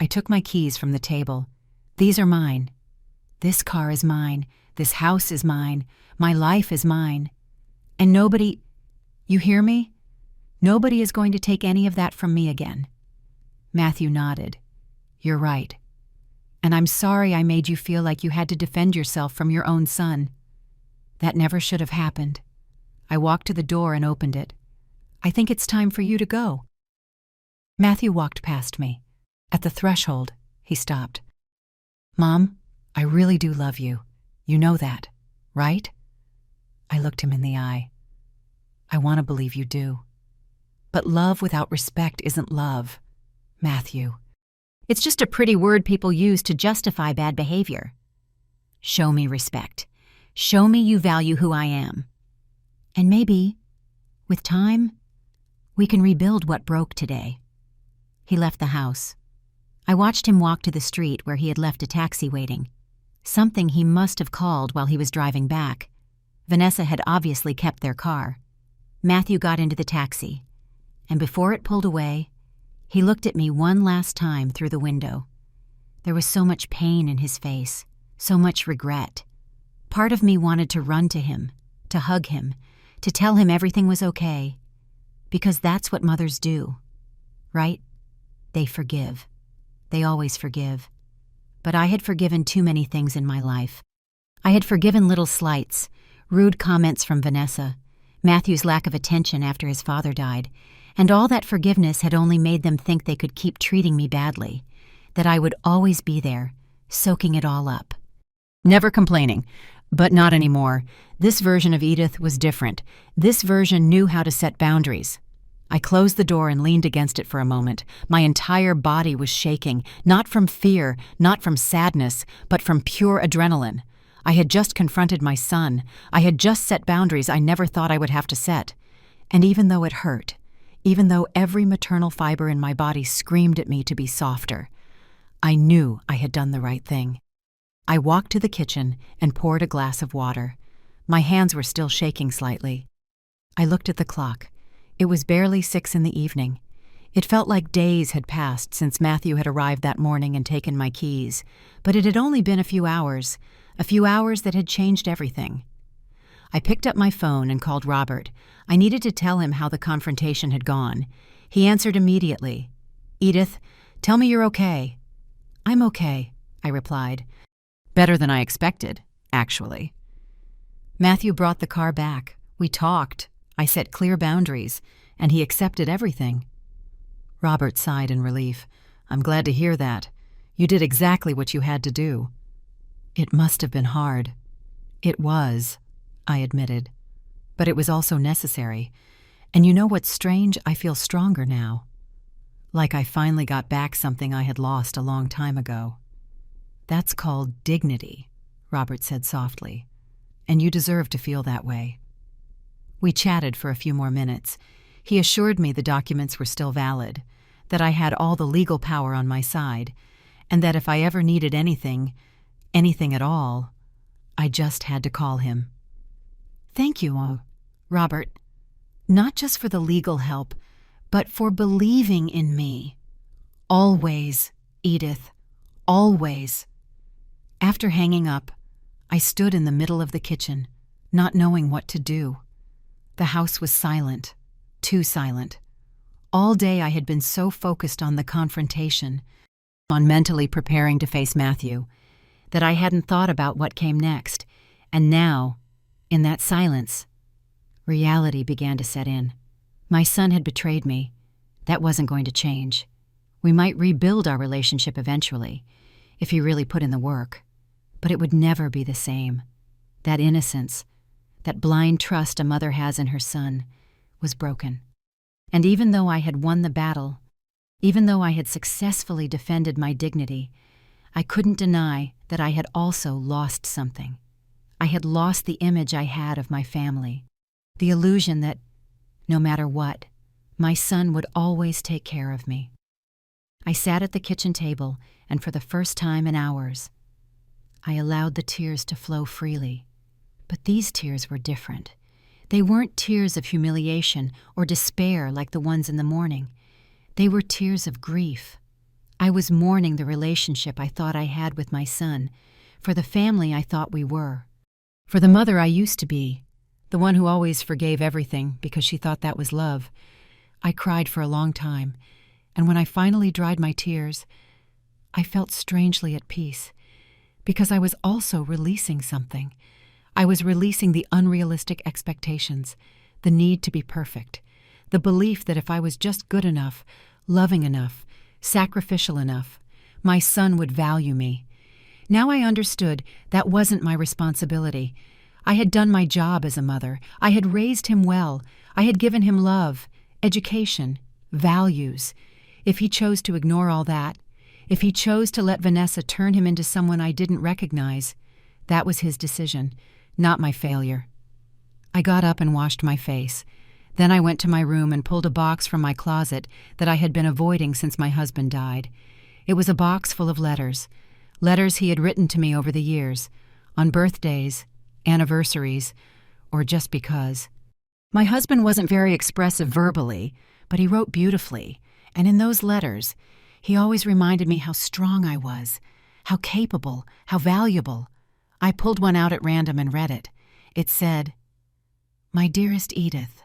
I took my keys from the table. These are mine. This car is mine. This house is mine. My life is mine. And nobody, you hear me? Nobody is going to take any of that from me again. Matthew nodded. You're right. And I'm sorry I made you feel like you had to defend yourself from your own son. That never should have happened. I walked to the door and opened it. I think it's time for you to go. Matthew walked past me. At the threshold, he stopped. Mom, I really do love you. You know that, right? I looked him in the eye. I want to believe you do. But love without respect isn't love, Matthew. It's just a pretty word people use to justify bad behavior. Show me respect. Show me you value who I am. And maybe, with time, we can rebuild what broke today. He left the house. I watched him walk to the street where he had left a taxi waiting. Something he must have called while he was driving back. Vanessa had obviously kept their car. Matthew got into the taxi, and before it pulled away, he looked at me one last time through the window. There was so much pain in his face, so much regret. Part of me wanted to run to him, to hug him, to tell him everything was okay, because that's what mothers do, right? They forgive. They always forgive. But I had forgiven too many things in my life. I had forgiven little slights, rude comments from Vanessa, Matthew's lack of attention after his father died, and all that forgiveness had only made them think they could keep treating me badly, that I would always be there, soaking it all up. Never complaining, but not anymore. This version of Edith was different. This version knew how to set boundaries. I closed the door and leaned against it for a moment. My entire body was shaking, not from fear, not from sadness, but from pure adrenaline. I had just confronted my son. I had just set boundaries I never thought I would have to set. And even though it hurt, even though every maternal fiber in my body screamed at me to be softer, I knew I had done the right thing. I walked to the kitchen and poured a glass of water. My hands were still shaking slightly. I looked at the clock. It was barely 6 in the evening. It felt like days had passed since Matthew had arrived that morning and taken my keys, but it had only been a few hours that had changed everything. I picked up my phone and called Robert. I needed to tell him how the confrontation had gone. He answered immediately. Edith, tell me you're okay. I'm okay, I replied. Better than I expected, actually. Matthew brought the car back. We talked. I set clear boundaries, and he accepted everything. Robert sighed in relief. I'm glad to hear that. You did exactly what you had to do. It must have been hard. It was, I admitted. But it was also necessary. And you know what's strange? I feel stronger now. Like I finally got back something I had lost a long time ago. That's called dignity, Robert said softly. And you deserve to feel that way. We chatted for a few more minutes. He assured me the documents were still valid, that I had all the legal power on my side, and that if I ever needed anything at all, I just had to call him. Thank you, Robert. Not just for the legal help, but for believing in me. Always, Edith. Always. After hanging up, I stood in the middle of the kitchen, not knowing what to do. The house was silent, too silent. All day I had been so focused on the confrontation, on mentally preparing to face Matthew, that I hadn't thought about what came next. And now, in that silence, reality began to set in. My son had betrayed me. That wasn't going to change. We might rebuild our relationship eventually, if he really put in the work. But it would never be the same. That innocence, that blind trust a mother has in her son, was broken. And even though I had won the battle, Even though I had successfully defended my dignity, I couldn't deny that I had also lost something. I had lost the image I had of my family, the illusion that, no matter what, my son would always take care of me. I sat at the kitchen table, and for the first time in hours, I allowed the tears to flow freely. But these tears were different. They weren't tears of humiliation or despair like the ones in the morning. They were tears of grief. I was mourning the relationship I thought I had with my son, for the family I thought we were, for the mother I used to be, the one who always forgave everything because she thought that was love. I cried for a long time, and when I finally dried my tears, I felt strangely at peace, because I was also releasing something. I was releasing the unrealistic expectations, the need to be perfect, the belief that if I was just good enough, loving enough, sacrificial enough, my son would value me. Now I understood that wasn't my responsibility. I had done my job as a mother. I had raised him well. I had given him love, education, values. If he chose to ignore all that, if he chose to let Vanessa turn him into someone I didn't recognize, that was his decision, not my failure. I got up and washed my face. Then I went to my room and pulled a box from my closet that I had been avoiding since my husband died. It was a box full of letters he had written to me over the years, on birthdays, anniversaries, or just because. My husband wasn't very expressive verbally, but he wrote beautifully, and in those letters, he always reminded me how strong I was, how capable, how valuable. I pulled one out at random and read it. It said, "My dearest Edith,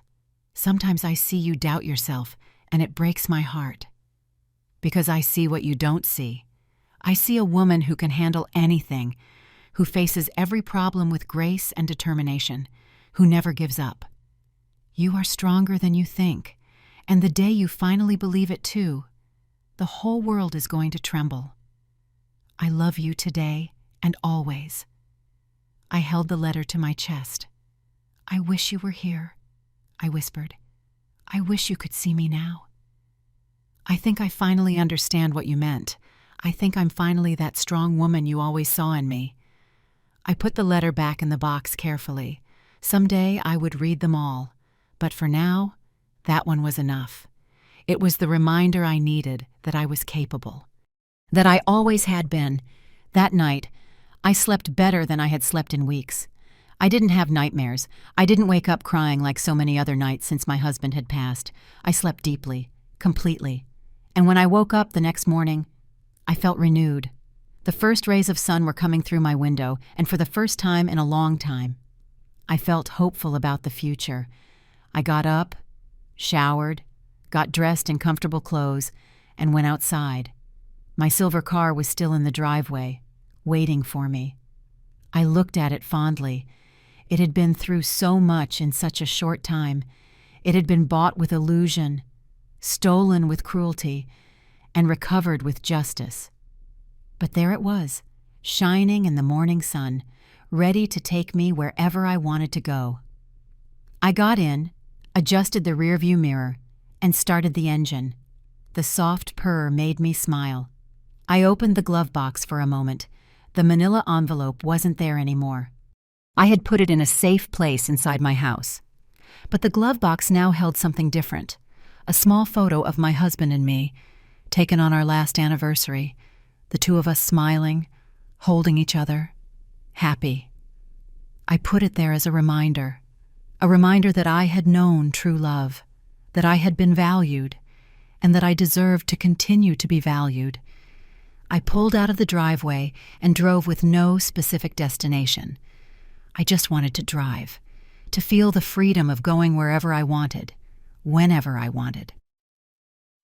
sometimes I see you doubt yourself, and it breaks my heart. Because I see what you don't see. I see a woman who can handle anything, who faces every problem with grace and determination, who never gives up. You are stronger than you think, and the day you finally believe it too, the whole world is going to tremble. I love you today and always." I held the letter to my chest. "I wish you were here," I whispered. "I wish you could see me now. I think I finally understand what you meant. I think I'm finally that strong woman you always saw in me." I put the letter back in the box carefully. Someday I would read them all, but for now, that one was enough. It was the reminder I needed that I was capable, that I always had been. That night, I slept better than I had slept in weeks. I didn't have nightmares. I didn't wake up crying like so many other nights since my husband had passed. I slept deeply, completely. And when I woke up the next morning, I felt renewed. The first rays of sun were coming through my window, and for the first time in a long time, I felt hopeful about the future. I got up, showered, got dressed in comfortable clothes, and went outside. My silver car was still in the driveway, waiting for me. I looked at it fondly. It had been through so much in such a short time. It had been bought with illusion, stolen with cruelty, and recovered with justice. But there it was, shining in the morning sun, ready to take me wherever I wanted to go. I got in, adjusted the rearview mirror, and started the engine. The soft purr made me smile. I opened the glove box for a moment. The manila envelope wasn't there anymore. I had put it in a safe place inside my house. But the glove box now held something different. A small photo of my husband and me, taken on our last anniversary, the two of us smiling, holding each other, happy. I put it there as a reminder that I had known true love, that I had been valued, and that I deserved to continue to be valued. I pulled out of the driveway and drove with no specific destination. I just wanted to drive, to feel the freedom of going wherever I wanted, whenever I wanted.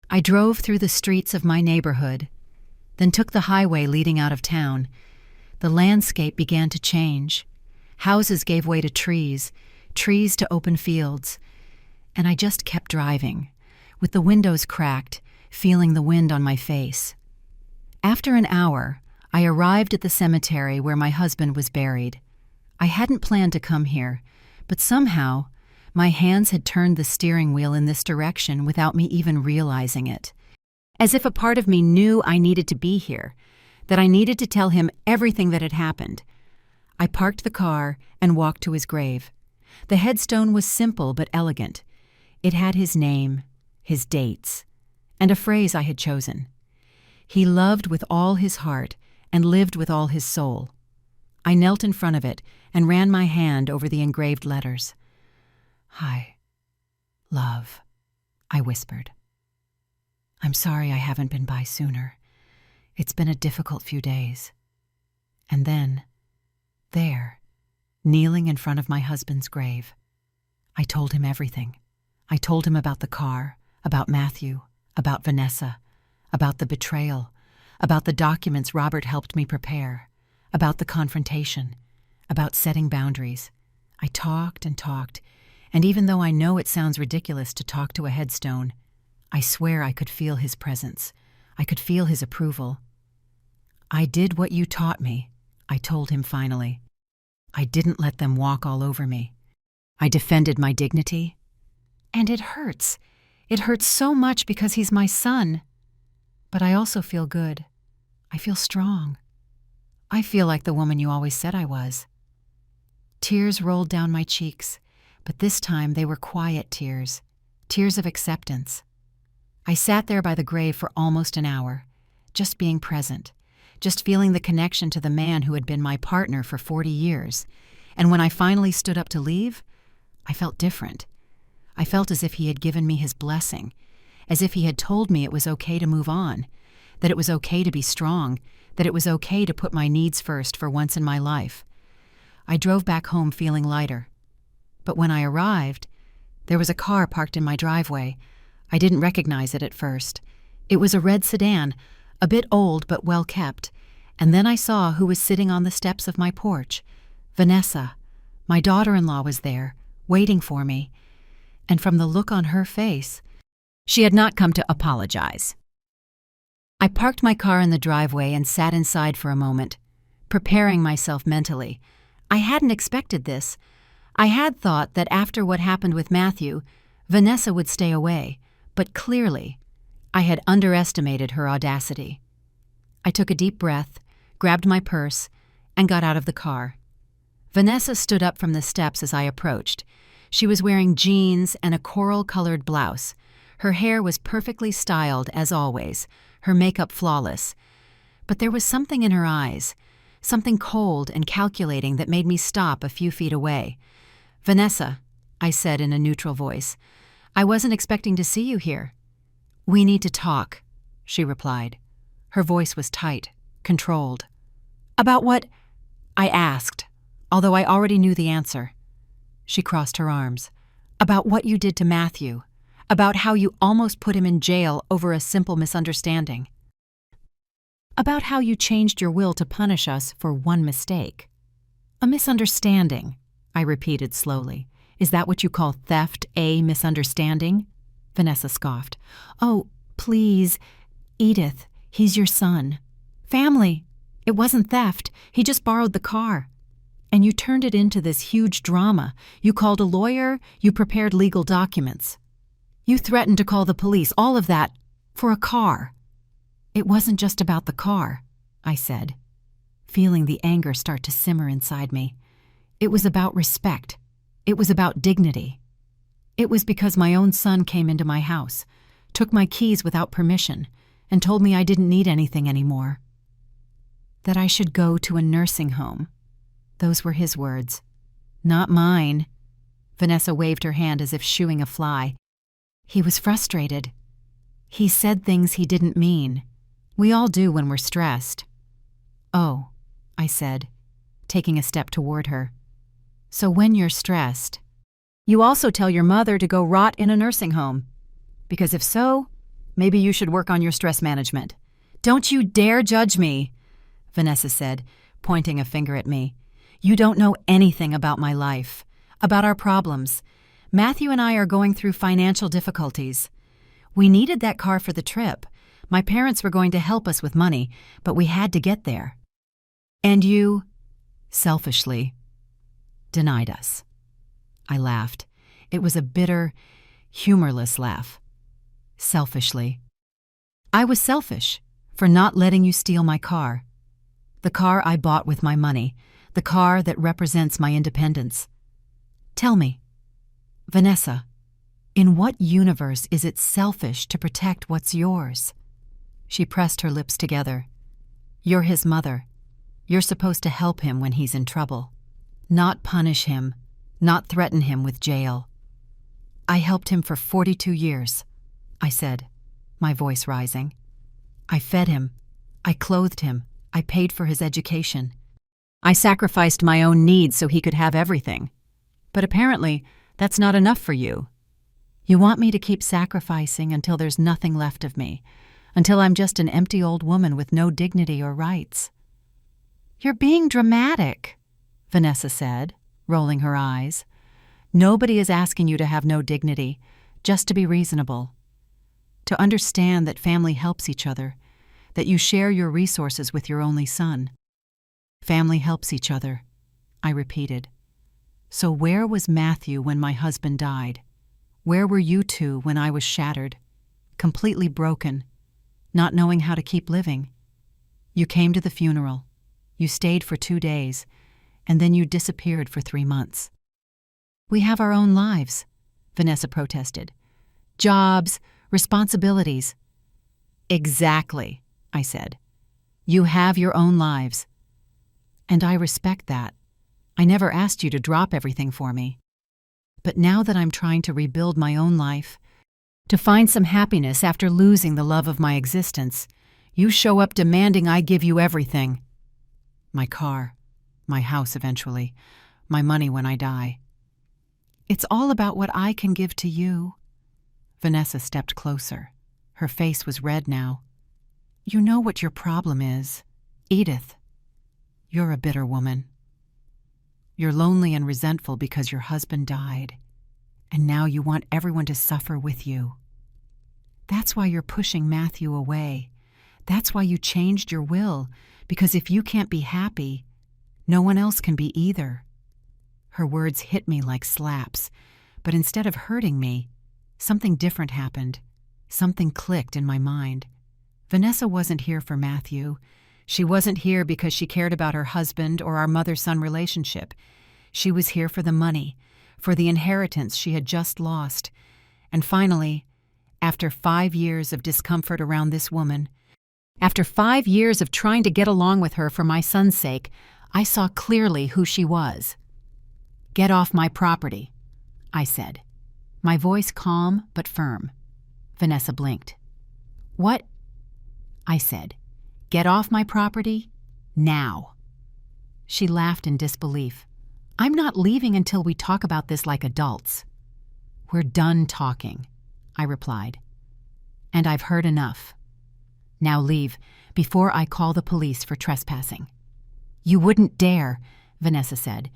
I drove through the streets of my neighborhood, then took the highway leading out of town. The landscape began to change. Houses gave way to trees to open fields, and I just kept driving, with the windows cracked, feeling the wind on my face. After an hour, I arrived at the cemetery where my husband was buried. I hadn't planned to come here, but somehow, my hands had turned the steering wheel in this direction without me even realizing it. as if a part of me knew I needed to be here, that I needed to tell him everything that had happened. I parked the car and walked to his grave. The headstone was simple but elegant. It had his name, his dates, and a phrase I had chosen. He loved with all his heart and lived with all his soul. I knelt in front of it and ran my hand over the engraved letters. "Hi, love," I whispered. "I'm sorry I haven't been by sooner. It's been a difficult few days." And then, there, kneeling in front of my husband's grave, I told him everything. I told him about the car, about Matthew, about Vanessa, about the betrayal, about the documents Robert helped me prepare, about the confrontation, about setting boundaries. I talked and talked, and even though I know it sounds ridiculous to talk to a headstone, I swear I could feel his presence. I could feel his approval. "I did what you taught me," I told him finally. "I didn't let them walk all over me. I defended my dignity. And it hurts. It hurts so much because he's my son. But I also feel good. I feel strong. I feel like the woman you always said I was." Tears rolled down my cheeks, but this time they were quiet tears, tears of acceptance. I sat there by the grave for almost an hour, just being present, just feeling the connection to the man who had been my partner for 40 years. And when I finally stood up to leave, I felt different. I felt as if he had given me his blessing, as if he had told me it was okay to move on, that it was okay to be strong, that it was okay to put my needs first for once in my life. I drove back home feeling lighter. But when I arrived, there was a car parked in my driveway. I didn't recognize it at first. It was a red sedan, a bit old but well kept, and then I saw who was sitting on the steps of my porch. Vanessa, my daughter-in-law, was there, waiting for me, and from the look on her face, she had not come to apologize. I parked my car in the driveway and sat inside for a moment, preparing myself mentally. I hadn't expected this. I had thought that after what happened with Matthew, Vanessa would stay away, but clearly, I had underestimated her audacity. I took a deep breath, grabbed my purse, and got out of the car. Vanessa stood up from the steps as I approached. She was wearing jeans and a coral-colored blouse. Her hair was perfectly styled, as always, her makeup flawless. But there was something in her eyes, something cold and calculating that made me stop a few feet away. "Vanessa," I said in a neutral voice, "I wasn't expecting to see you here." "We need to talk," she replied. Her voice was tight, controlled. "About what?" I asked, although I already knew the answer. She crossed her arms. "About what you did to Matthew. About how you almost put him in jail over a simple misunderstanding. About how you changed your will to punish us for one mistake." "A misunderstanding," I repeated slowly. "Is that what you call theft, a misunderstanding?" Vanessa scoffed. "Oh, please, Edith, he's your son. Family. It wasn't theft. He just borrowed the car. And you turned it into this huge drama. You called a lawyer, you prepared legal documents. You threatened to call the police, all of that, for a car." "It wasn't just about the car," I said, feeling the anger start to simmer inside me. "It was about respect. It was about dignity. It was because my own son came into my house, took my keys without permission, and told me I didn't need anything anymore. That I should go to a nursing home." Those were his words, not mine. Vanessa waved her hand as if shooing a fly. "He was frustrated. He said things he didn't mean. We all do when we're stressed." "Oh," I said, taking a step toward her. "So when you're stressed, you also tell your mother to go rot in a nursing home? Because if so, maybe you should work on your stress management." "Don't you dare judge me," Vanessa said, pointing a finger at me. "You don't know anything about my life, about our problems. Matthew and I are going through financial difficulties. We needed that car for the trip. My parents were going to help us with money, but we had to get there. And you, selfishly, denied us." I laughed. It was a bitter, humorless laugh. "Selfishly." I was selfish for not letting you steal my car. The car I bought with my money, the car that represents my independence. Tell me, Vanessa, in what universe is it selfish to protect what's yours? She pressed her lips together. You're his mother. You're supposed to help him when he's in trouble. Not punish him, not threaten him with jail. I helped him for 42 years, I said, my voice rising. I fed him. I clothed him. I paid for his education. I sacrificed my own needs so he could have everything. But apparently, that's not enough for you. You want me to keep sacrificing until there's nothing left of me, until I'm just an empty old woman with no dignity or rights. You're being dramatic, Vanessa said, rolling her eyes. Nobody is asking you to have no dignity, just to be reasonable. To understand that family helps each other, that you share your resources with your only son. Family helps each other, I repeated. So where was Matthew when my husband died? Where were you two when I was shattered, completely broken, not knowing how to keep living? You came to the funeral. You stayed for 2 days, and then you disappeared for 3 months. We have our own lives, Vanessa protested. Jobs, responsibilities. Exactly, I said. You have your own lives. And I respect that. I never asked you to drop everything for me. But now that I'm trying to rebuild my own life, to find some happiness after losing the love of my existence, you show up demanding I give you everything. My car, my house eventually, my money when I die. It's all about what I can give to you. Vanessa stepped closer. Her face was red now. You know what your problem is, Edith. You're a bitter woman. You're lonely and resentful because your husband died, and now you want everyone to suffer with you. That's why you're pushing Matthew away. That's why you changed your will, because if you can't be happy, no one else can be either. Her words hit me like slaps, but instead of hurting me, something different happened. Something clicked in my mind. Vanessa wasn't here for Matthew. She wasn't here because she cared about her husband or our mother-son relationship. She was here for the money, for the inheritance she had just lost. And finally, after 5 years of discomfort around this woman, after 5 years of trying to get along with her for my son's sake, I saw clearly who she was. Get off my property, I said, my voice calm but firm. Vanessa blinked. What? I said. Get off my property, now. She laughed in disbelief. I'm not leaving until we talk about this like adults. We're done talking, I replied. And I've heard enough. Now leave, before I call the police for trespassing. You wouldn't dare, Vanessa said,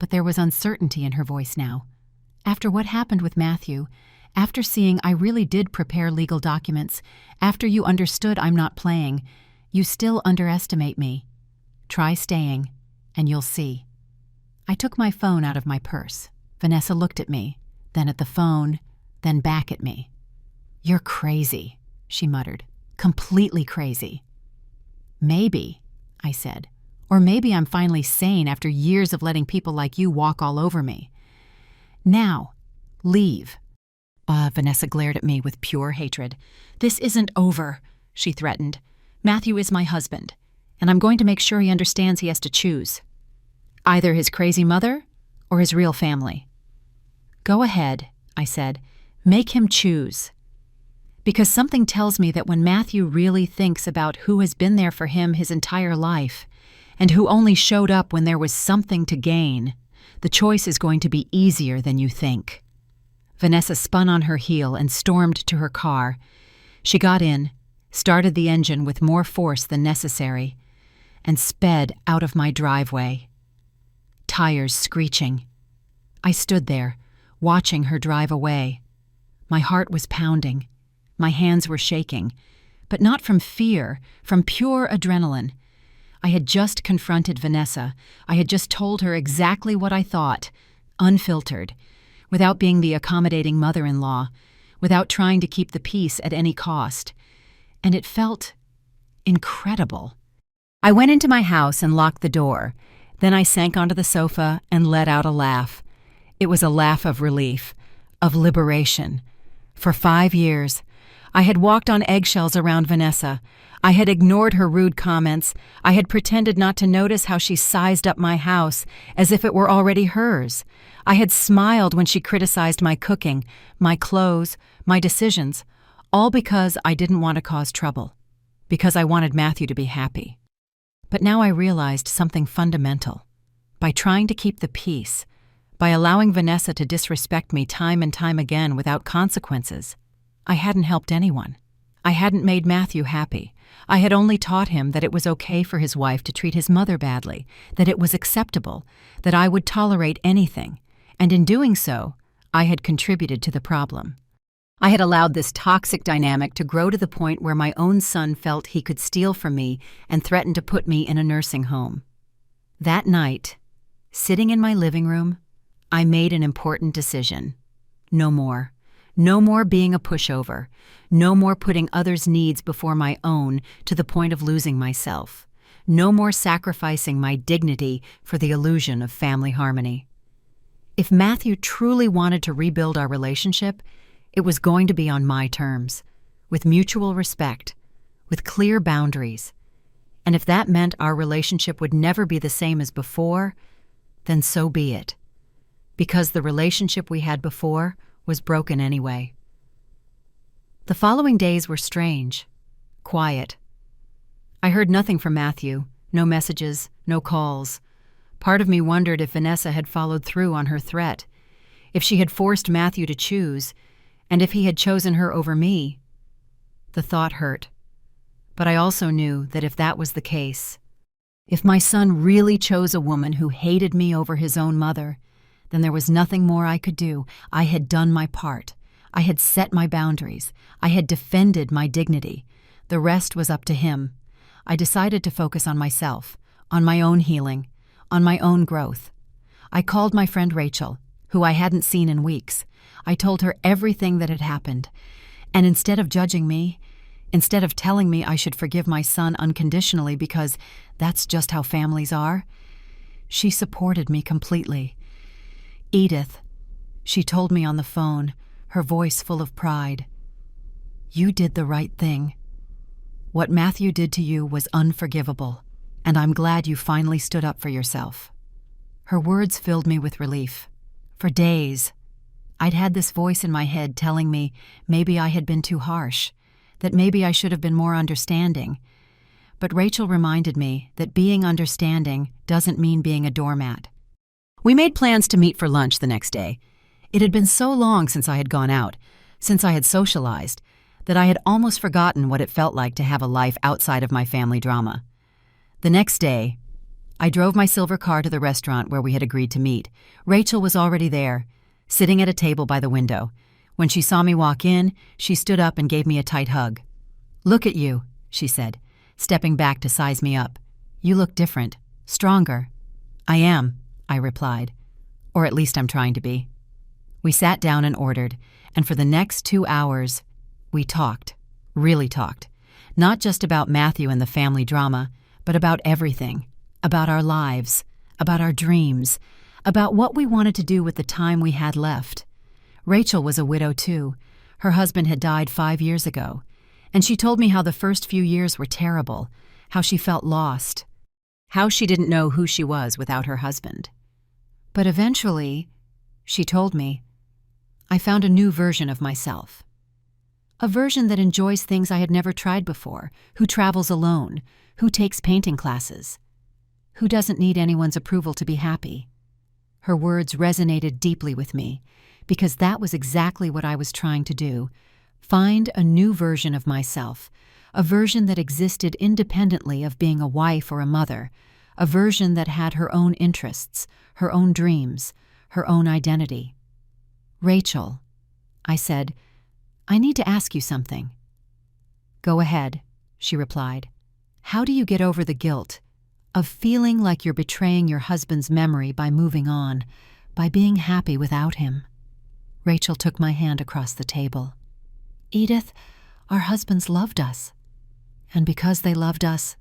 but there was uncertainty in her voice now. After what happened with Matthew, after seeing I really did prepare legal documents, after you understood I'm not playing, you still underestimate me. Try staying, and you'll see. I took my phone out of my purse. Vanessa looked at me, then at the phone, then back at me. You're crazy, she muttered. Completely crazy. Maybe, I said. Or maybe I'm finally sane after years of letting people like you walk all over me. Now, leave. Vanessa glared at me with pure hatred. This isn't over, she threatened. Matthew is my husband, and I'm going to make sure he understands he has to choose. Either his crazy mother or his real family. Go ahead, I said. Make him choose. Because something tells me that when Matthew really thinks about who has been there for him his entire life, and who only showed up when there was something to gain, the choice is going to be easier than you think. Vanessa spun on her heel and stormed to her car. She got in, started the engine with more force than necessary, and sped out of my driveway. Tires screeching. I stood there, watching her drive away. My heart was pounding. My hands were shaking, but not from fear, from pure adrenaline. I had just confronted Vanessa. I had just told her exactly what I thought, unfiltered, without being the accommodating mother-in-law, without trying to keep the peace at any cost. and it felt incredible. I went into my house and locked the door. Then I sank onto the sofa and let out a laugh. It was a laugh of relief, of liberation. For 5 years, I had walked on eggshells around Vanessa. I had ignored her rude comments. I had pretended not to notice how she sized up my house as if it were already hers. I had smiled when she criticized my cooking, my clothes, my decisions, all because I didn't want to cause trouble, because I wanted Matthew to be happy. But now I realized something fundamental. By trying to keep the peace, by allowing Vanessa to disrespect me time and time again without consequences, I hadn't helped anyone. I hadn't made Matthew happy. I had only taught him that it was okay for his wife to treat his mother badly, that it was acceptable, that I would tolerate anything, and in doing so, I had contributed to the problem. I had allowed this toxic dynamic to grow to the point where my own son felt he could steal from me and threaten to put me in a nursing home. That night, sitting in my living room, I made an important decision. No more. No more being a pushover. No more putting others' needs before my own to the point of losing myself. No more sacrificing my dignity for the illusion of family harmony. If Matthew truly wanted to rebuild our relationship, it was going to be on my terms, with mutual respect, with clear boundaries. And if that meant our relationship would never be the same as before, then so be it. Because the relationship we had before was broken anyway. The following days were strange, quiet. I heard nothing from Matthew, no messages, no calls. Part of me wondered if Vanessa had followed through on her threat, if she had forced Matthew to choose, and if he had chosen her over me. The thought hurt. But I also knew that if that was the case, if my son really chose a woman who hated me over his own mother, then there was nothing more I could do. I had done my part. I had set my boundaries. I had defended my dignity. The rest was up to him. I decided to focus on myself, on my own healing, on my own growth. I called my friend Rachel, who I hadn't seen in weeks. I told her everything that had happened, and instead of judging me, instead of telling me I should forgive my son unconditionally because that's just how families are, she supported me completely. Edith, she told me on the phone, her voice full of pride, "You did the right thing. What Matthew did to you was unforgivable, and I'm glad you finally stood up for yourself." Her words filled me with relief. For days, I'd had this voice in my head telling me maybe I had been too harsh, that maybe I should have been more understanding. But Rachel reminded me that being understanding doesn't mean being a doormat. We made plans to meet for lunch the next day. It had been so long since I had gone out, since I had socialized, that I had almost forgotten what it felt like to have a life outside of my family drama. The next day, I drove my silver car to the restaurant where we had agreed to meet. Rachel was already there, sitting at a table by the window. When she saw me walk in, she stood up and gave me a tight hug. "Look at you," she said, stepping back to size me up. "You look different, stronger." "I am," I replied. "Or at least I'm trying to be." We sat down and ordered, and for the next 2 hours, we talked, really talked. Not just about Matthew and the family drama, but about everything. About our lives, about our dreams, about what we wanted to do with the time we had left. Rachel was a widow too. Her husband had died 5 years ago, and she told me how the first few years were terrible, how she felt lost, how she didn't know who she was without her husband. But eventually, she told me, I found a new version of myself. A version that enjoys things I had never tried before, who travels alone, who takes painting classes, who doesn't need anyone's approval to be happy. Her words resonated deeply with me, because that was exactly what I was trying to do. Find a new version of myself, a version that existed independently of being a wife or a mother, a version that had her own interests, her own dreams, her own identity. "Rachel," I said, "I need to ask you something." "Go ahead," she replied. "How do you get over the guilt of feeling like you're betraying your husband's memory by moving on, by being happy without him?" Rachel took my hand across the table. "Edith, our husbands loved us. And because they loved us,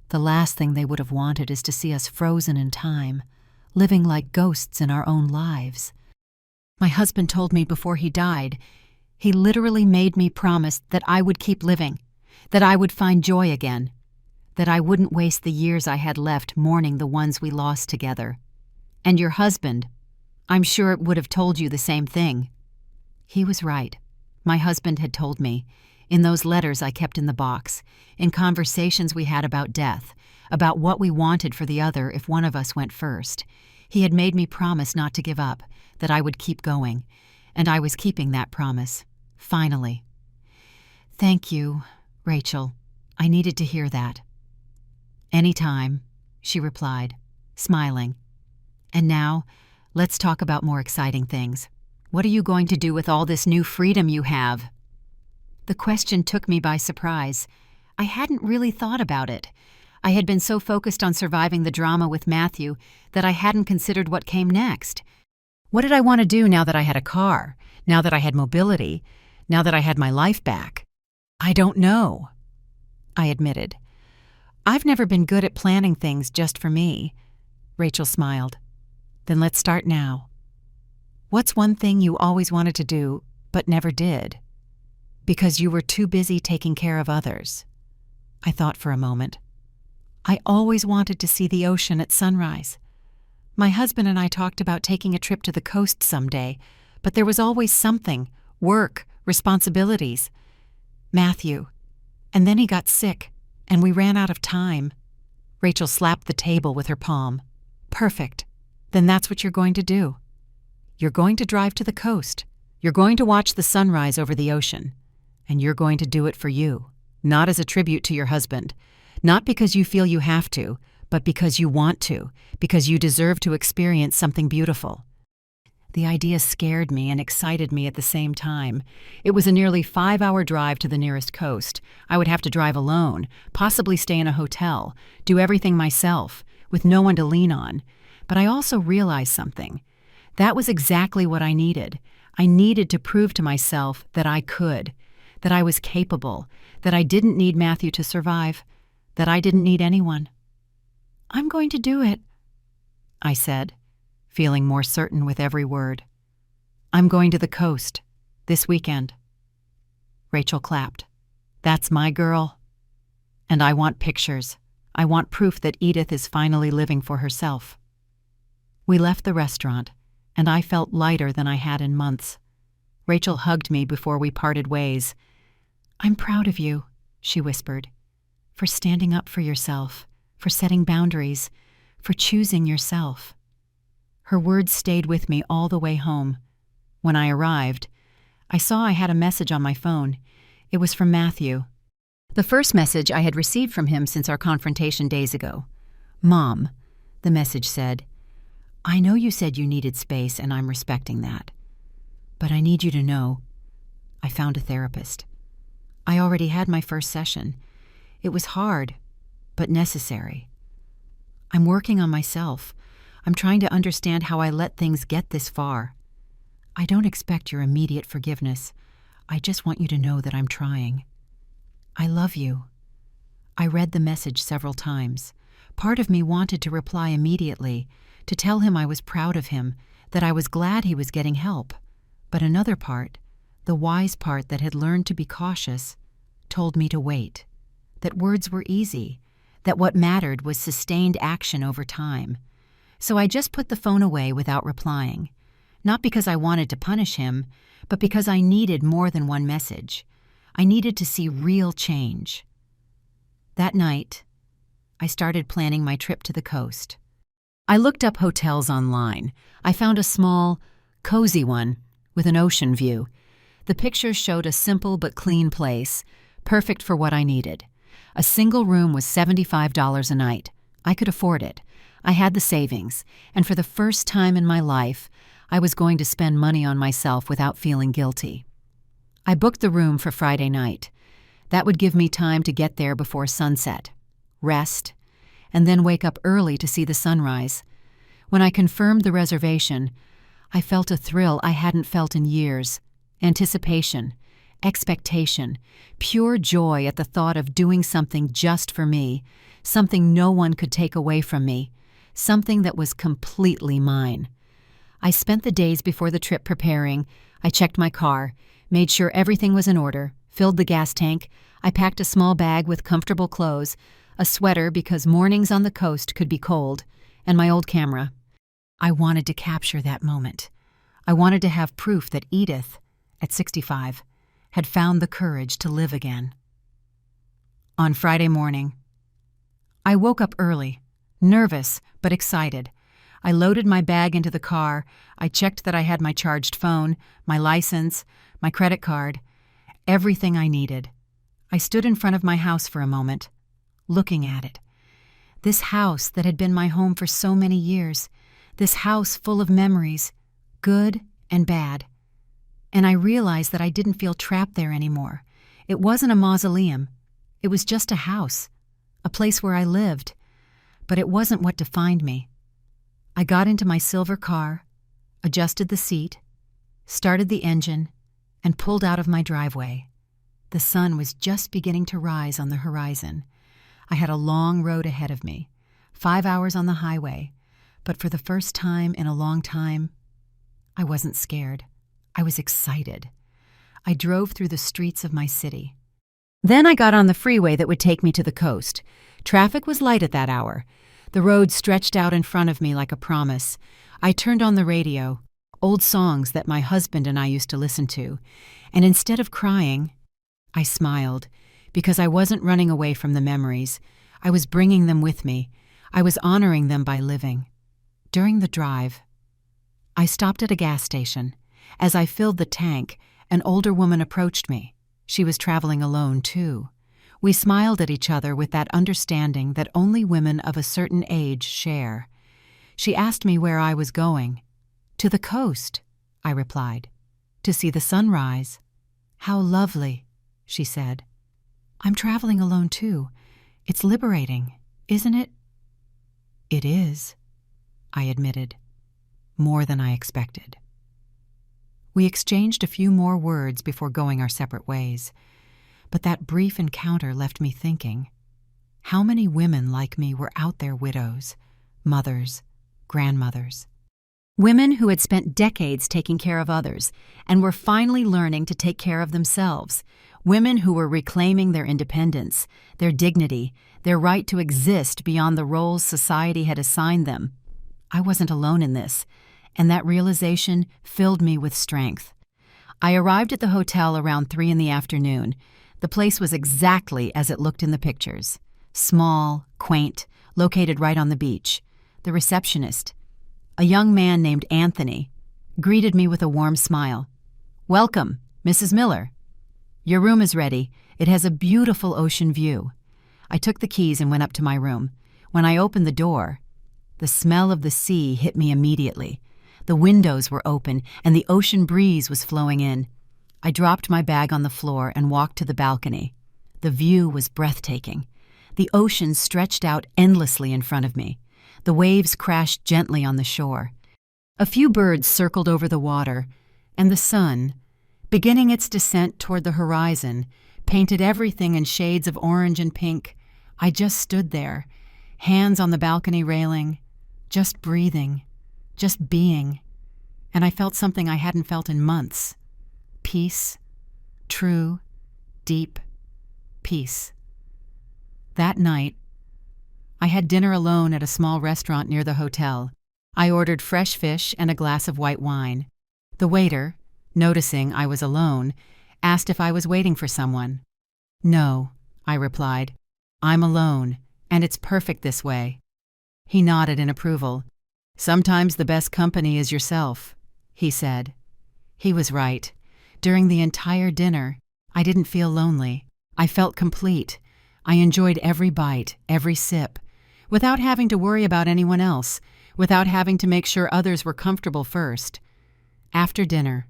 the last thing they would have wanted is to see us frozen in time, living like ghosts in our own lives. My husband told me before he died, he literally made me promise that I would keep living, that I would find joy again, that I wouldn't waste the years I had left mourning the ones we lost together. And your husband, I'm sure it would have told you the same thing. He was right. My husband had told me, in those letters I kept in the box, in conversations we had about death, about what we wanted for the other if one of us went first. He had made me promise not to give up, that I would keep going, and I was keeping that promise, finally. Thank you, Rachel. I needed to hear that. Anytime, she replied, smiling. And now, let's talk about more exciting things. What are you going to do with all this new freedom you have? The question took me by surprise. I hadn't really thought about it. I had been so focused on surviving the drama with Matthew that I hadn't considered what came next. What did I want to do now that I had a car, now that I had mobility, now that I had my life back? I don't know, I admitted. I've never been good at planning things just for me. Rachel smiled. Then let's start now. What's one thing you always wanted to do, but never did? Because you were too busy taking care of others. I thought for a moment. I always wanted to see the ocean at sunrise. My husband and I talked about taking a trip to the coast someday, but there was always something, work, responsibilities. Matthew. And then he got sick, and we ran out of time. Rachel slapped the table with her palm. Perfect. Then that's what you're going to do. You're going to drive to the coast. You're going to watch the sunrise over the ocean. And you're going to do it for you, not as a tribute to your husband, not because you feel you have to, but because you want to, because you deserve to experience something beautiful. The idea scared me and excited me at the same time. It was a nearly 5-hour drive to the nearest coast. I would have to drive alone, possibly stay in a hotel, do everything myself, with no one to lean on. But I also realized something. That was exactly what I needed. I needed to prove to myself that I could, that I was capable, that I didn't need Matthew to survive, that I didn't need anyone. I'm going to do it, I said, feeling more certain with every word. I'm going to the coast, this weekend. Rachel clapped. That's my girl. And I want pictures. I want proof that Edith is finally living for herself. We left the restaurant, and I felt lighter than I had in months. Rachel hugged me before we parted ways. I'm proud of you, she whispered, for standing up for yourself, for setting boundaries, for choosing yourself. Her words stayed with me all the way home. When I arrived, I saw I had a message on my phone. It was from Matthew. The first message I had received from him since our confrontation days ago. Mom, the message said, I know you said you needed space, and I'm respecting that. But I need you to know, I found a therapist. I already had my first session. It was hard, but necessary. I'm working on myself. I'm trying to understand how I let things get this far. I don't expect your immediate forgiveness. I just want you to know that I'm trying. I love you. I read the message several times. Part of me wanted to reply immediately, to tell him I was proud of him, that I was glad he was getting help. But another part, the wise part that had learned to be cautious, told me to wait, that words were easy, that what mattered was sustained action over time. So I just put the phone away without replying, not because I wanted to punish him, but because I needed more than one message. I needed to see real change. That night, I started planning my trip to the coast. I looked up hotels online. I found a small, cozy one with an ocean view. The pictures showed a simple but clean place, perfect for what I needed. A single room was $75 a night. I could afford it. I had the savings, and for the first time in my life, I was going to spend money on myself without feeling guilty. I booked the room for Friday night. That would give me time to get there before sunset, rest, and then wake up early to see the sunrise. When I confirmed the reservation, I felt a thrill I hadn't felt in years, anticipation, expectation, pure joy at the thought of doing something just for me, something no one could take away from me, something that was completely mine. I spent the days before the trip preparing. I checked my car, made sure everything was in order, filled the gas tank. I packed a small bag with comfortable clothes, a sweater because mornings on the coast could be cold, and my old camera. I wanted to capture that moment. I wanted to have proof that Edith, at 65, had found the courage to live again. On Friday morning, I woke up early, nervous but excited. I loaded my bag into the car. I checked that I had my charged phone, my license, my credit card, everything I needed. I stood in front of my house for a moment, looking at it. This house that had been my home for so many years, this house full of memories, good and bad. And I realized that I didn't feel trapped there anymore. It wasn't a mausoleum. It was just a house, a place where I lived. But it wasn't what defined me. I got into my silver car, adjusted the seat, started the engine, and pulled out of my driveway. The sun was just beginning to rise on the horizon. I had a long road ahead of me, 5 hours on the highway, but for the first time in a long time, I wasn't scared. I was excited. I drove through the streets of my city. Then I got on the freeway that would take me to the coast. Traffic was light at that hour. The road stretched out in front of me like a promise. I turned on the radio, old songs that my husband and I used to listen to, and instead of crying, I smiled, because I wasn't running away from the memories. I was bringing them with me. I was honoring them by living. During the drive, I stopped at a gas station. As I filled the tank, an older woman approached me. She was traveling alone, too. We smiled at each other with that understanding that only women of a certain age share. She asked me where I was going. To the coast, I replied. To see the sunrise. How lovely, she said. I'm traveling alone, too. It's liberating, isn't it? It is, I admitted. More than I expected. We exchanged a few more words before going our separate ways. But that brief encounter left me thinking, how many women like me were out there widows, mothers, grandmothers? Women who had spent decades taking care of others and were finally learning to take care of themselves. Women who were reclaiming their independence, their dignity, their right to exist beyond the roles society had assigned them. I wasn't alone in this, and that realization filled me with strength. I arrived at the hotel around 3 p.m. The place was exactly as it looked in the pictures. Small, quaint, located right on the beach. The receptionist, a young man named Anthony, greeted me with a warm smile. "Welcome, Mrs. Miller. Your room is ready. It has a beautiful ocean view." I took the keys and went up to my room. When I opened the door, the smell of the sea hit me immediately. The windows were open, and the ocean breeze was flowing in. I dropped my bag on the floor and walked to the balcony. The view was breathtaking. The ocean stretched out endlessly in front of me. The waves crashed gently on the shore. A few birds circled over the water, and the sun, beginning its descent toward the horizon, painted everything in shades of orange and pink. I just stood there, hands on the balcony railing, just breathing, just being, and I felt something I hadn't felt in months. Peace, true, deep peace. That night, I had dinner alone at a small restaurant near the hotel. I ordered fresh fish and a glass of white wine. The waiter, noticing I was alone, asked if I was waiting for someone. "No," I replied. "I'm alone, and it's perfect this way." He nodded in approval. "Sometimes the best company is yourself," he said. He was right. During the entire dinner, I didn't feel lonely. I felt complete. I enjoyed every bite, every sip, without having to worry about anyone else, without having to make sure others were comfortable first. After dinner,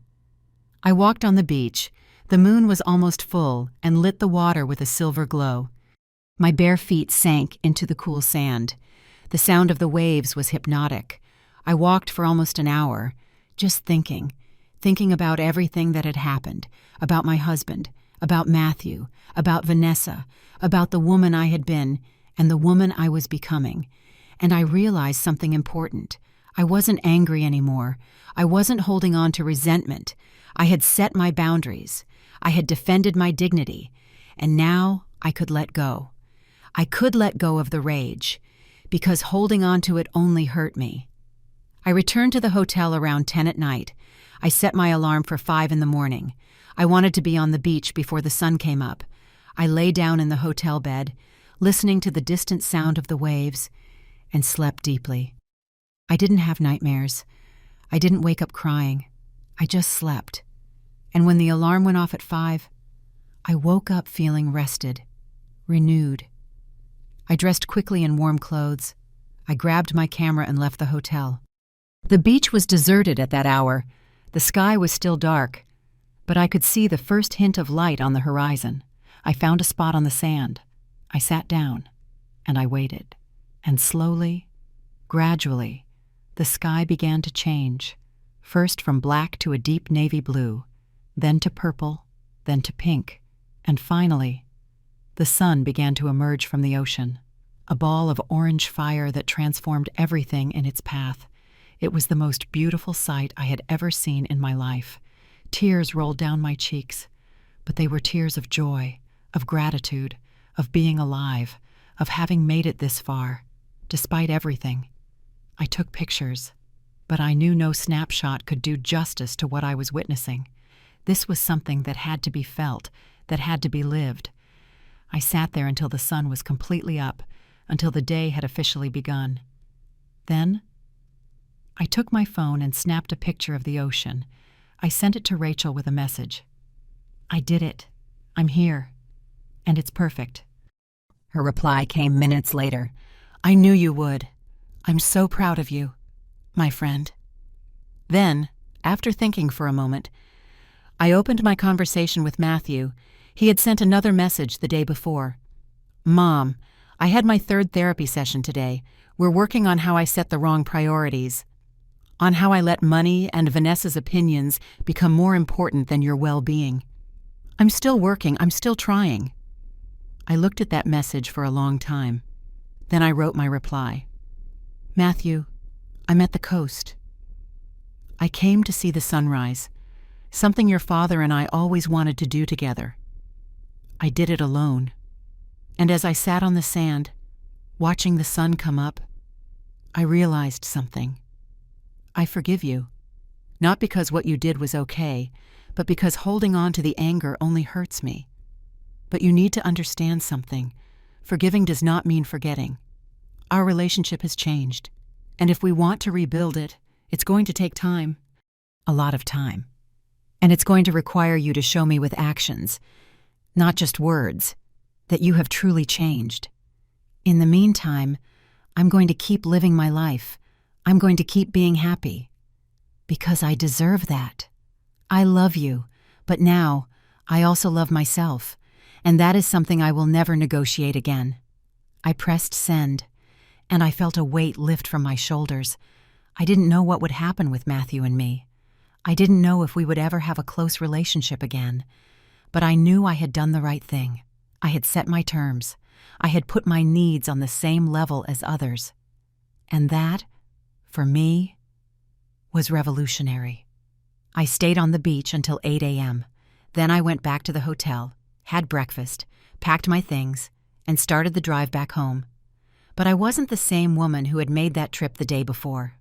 I walked on the beach. The moon was almost full and lit the water with a silver glow. My bare feet sank into the cool sand. The sound of the waves was hypnotic. I walked for almost an hour, just thinking thinking about everything that had happened, about my husband, about Matthew, about Vanessa, about the woman I had been and the woman I was becoming. And I realized something important. I wasn't angry anymore. I wasn't holding on to resentment. I had set my boundaries. I had defended my dignity. And now I could let go. I could let go of the rage, because holding on to it only hurt me. I returned to the hotel around 10 at night. I set my alarm for 5 in the morning. I wanted to be on the beach before the sun came up. I lay down in the hotel bed, listening to the distant sound of the waves, and slept deeply. I didn't have nightmares. I didn't wake up crying. I just slept. And when the alarm went off at 5, I woke up feeling rested, renewed. I dressed quickly in warm clothes. I grabbed my camera and left the hotel. The beach was deserted at that hour. The sky was still dark, but I could see the first hint of light on the horizon. I found a spot on the sand. I sat down, and I waited. And slowly, gradually, the sky began to change, first from black to a deep navy blue, then to purple, then to pink, and finally, the sun began to emerge from the ocean, a ball of orange fire that transformed everything in its path. It was the most beautiful sight I had ever seen in my life. Tears rolled down my cheeks, but they were tears of joy, of gratitude, of being alive, of having made it this far, despite everything. I took pictures, but I knew no snapshot could do justice to what I was witnessing. This was something that had to be felt, that had to be lived. I sat there until the sun was completely up, until the day had officially begun. Then, I took my phone and snapped a picture of the ocean. I sent it to Rachel with a message. I did it. I'm here. And it's perfect. Her reply came minutes later. I knew you would. I'm so proud of you, my friend. Then, after thinking for a moment, I opened my conversation with Matthew. He had sent another message the day before. Mom, I had my 3rd therapy session today. We're working on how I set the wrong priorities, on how I let money and Vanessa's opinions become more important than your well-being. I'm still working. I'm still trying. I looked at that message for a long time. Then I wrote my reply. Matthew, I'm at the coast. I came to see the sunrise, something your father and I always wanted to do together. I did it alone. And as I sat on the sand, watching the sun come up, I realized something. I forgive you, not because what you did was okay, but because holding on to the anger only hurts me. But you need to understand something. Forgiving does not mean forgetting. Our relationship has changed, and if we want to rebuild it, it's going to take time. A lot of time. And it's going to require you to show me with actions, not just words, that you have truly changed. In the meantime, I'm going to keep living my life. I'm going to keep being happy. Because I deserve that. I love you, but now I also love myself, and that is something I will never negotiate again. I pressed send, and I felt a weight lift from my shoulders. I didn't know what would happen with Matthew and me. I didn't know if we would ever have a close relationship again, but I knew I had done the right thing. I had set my terms. I had put my needs on the same level as others. And that, for me, was revolutionary. I stayed on the beach until 8 a.m. Then I went back to the hotel, had breakfast, packed my things, and started the drive back home. But I wasn't the same woman who had made that trip the day before.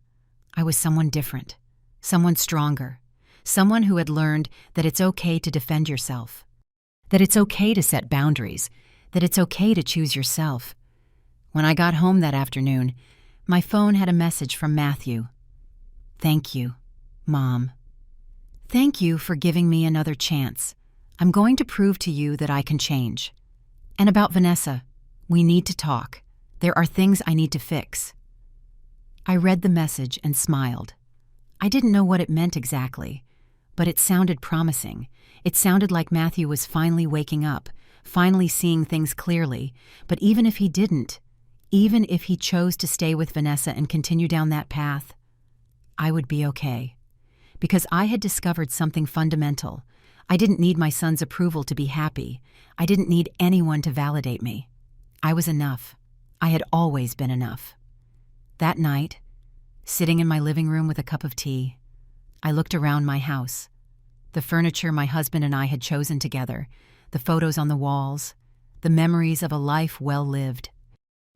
I was someone different, someone stronger, someone who had learned that it's okay to defend yourself, that it's okay to set boundaries, that it's okay to choose yourself. When I got home that afternoon, my phone had a message from Matthew. Thank you, Mom. Thank you for giving me another chance. I'm going to prove to you that I can change. And about Vanessa, we need to talk. There are things I need to fix. I read the message and smiled. I didn't know what it meant exactly, but it sounded promising. It sounded like Matthew was finally waking up, finally seeing things clearly. But even if he didn't, even if he chose to stay with Vanessa and continue down that path, I would be okay. because I had discovered something fundamental. I didn't need my son's approval to be happy. I didn't need anyone to validate me. I was enough. I had always been enough. That night, sitting in my living room with a cup of tea, I looked around my house. The furniture my husband and I had chosen together, the photos on the walls, the memories of a life well lived.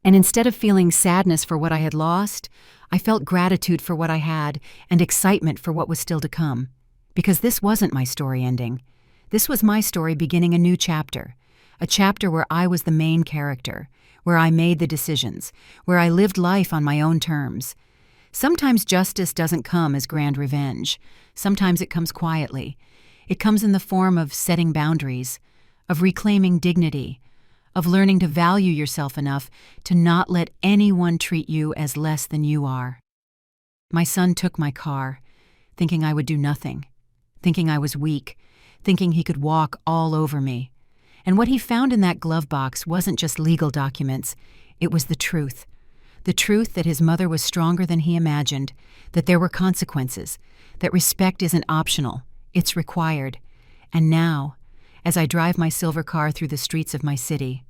And instead of feeling sadness for what I had lost, I felt gratitude for what I had and excitement for what was still to come. Because this wasn't my story ending. This was my story beginning a new chapter. A chapter where I was the main character, where I made the decisions, where I lived life on my own terms. Sometimes justice doesn't come as grand revenge. Sometimes it comes quietly. It comes in the form of setting boundaries, of reclaiming dignity, of learning to value yourself enough to not let anyone treat you as less than you are. My son took my car, thinking I would do nothing, thinking I was weak, thinking he could walk all over me. And what he found in that glove box wasn't just legal documents, it was the truth. The truth that his mother was stronger than he imagined, that there were consequences, that respect isn't optional, it's required. And now, as I drive my silver car through the streets of my city,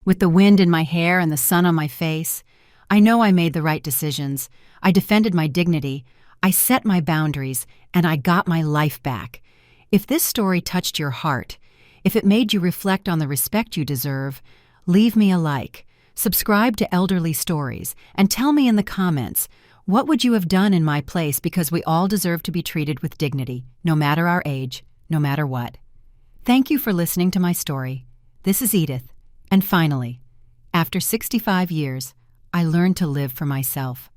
with the wind in my hair and the sun on my face, I know I made the right decisions. I defended my dignity, I set my boundaries, and I got my life back. If this story touched your heart, if it made you reflect on the respect you deserve, leave me a like, subscribe to Elderly Stories, and tell me in the comments, what would you have done in my place, because we all deserve to be treated with dignity, no matter our age, no matter what. Thank you for listening to my story. This is Edith. And finally, after 65 years, I learned to live for myself.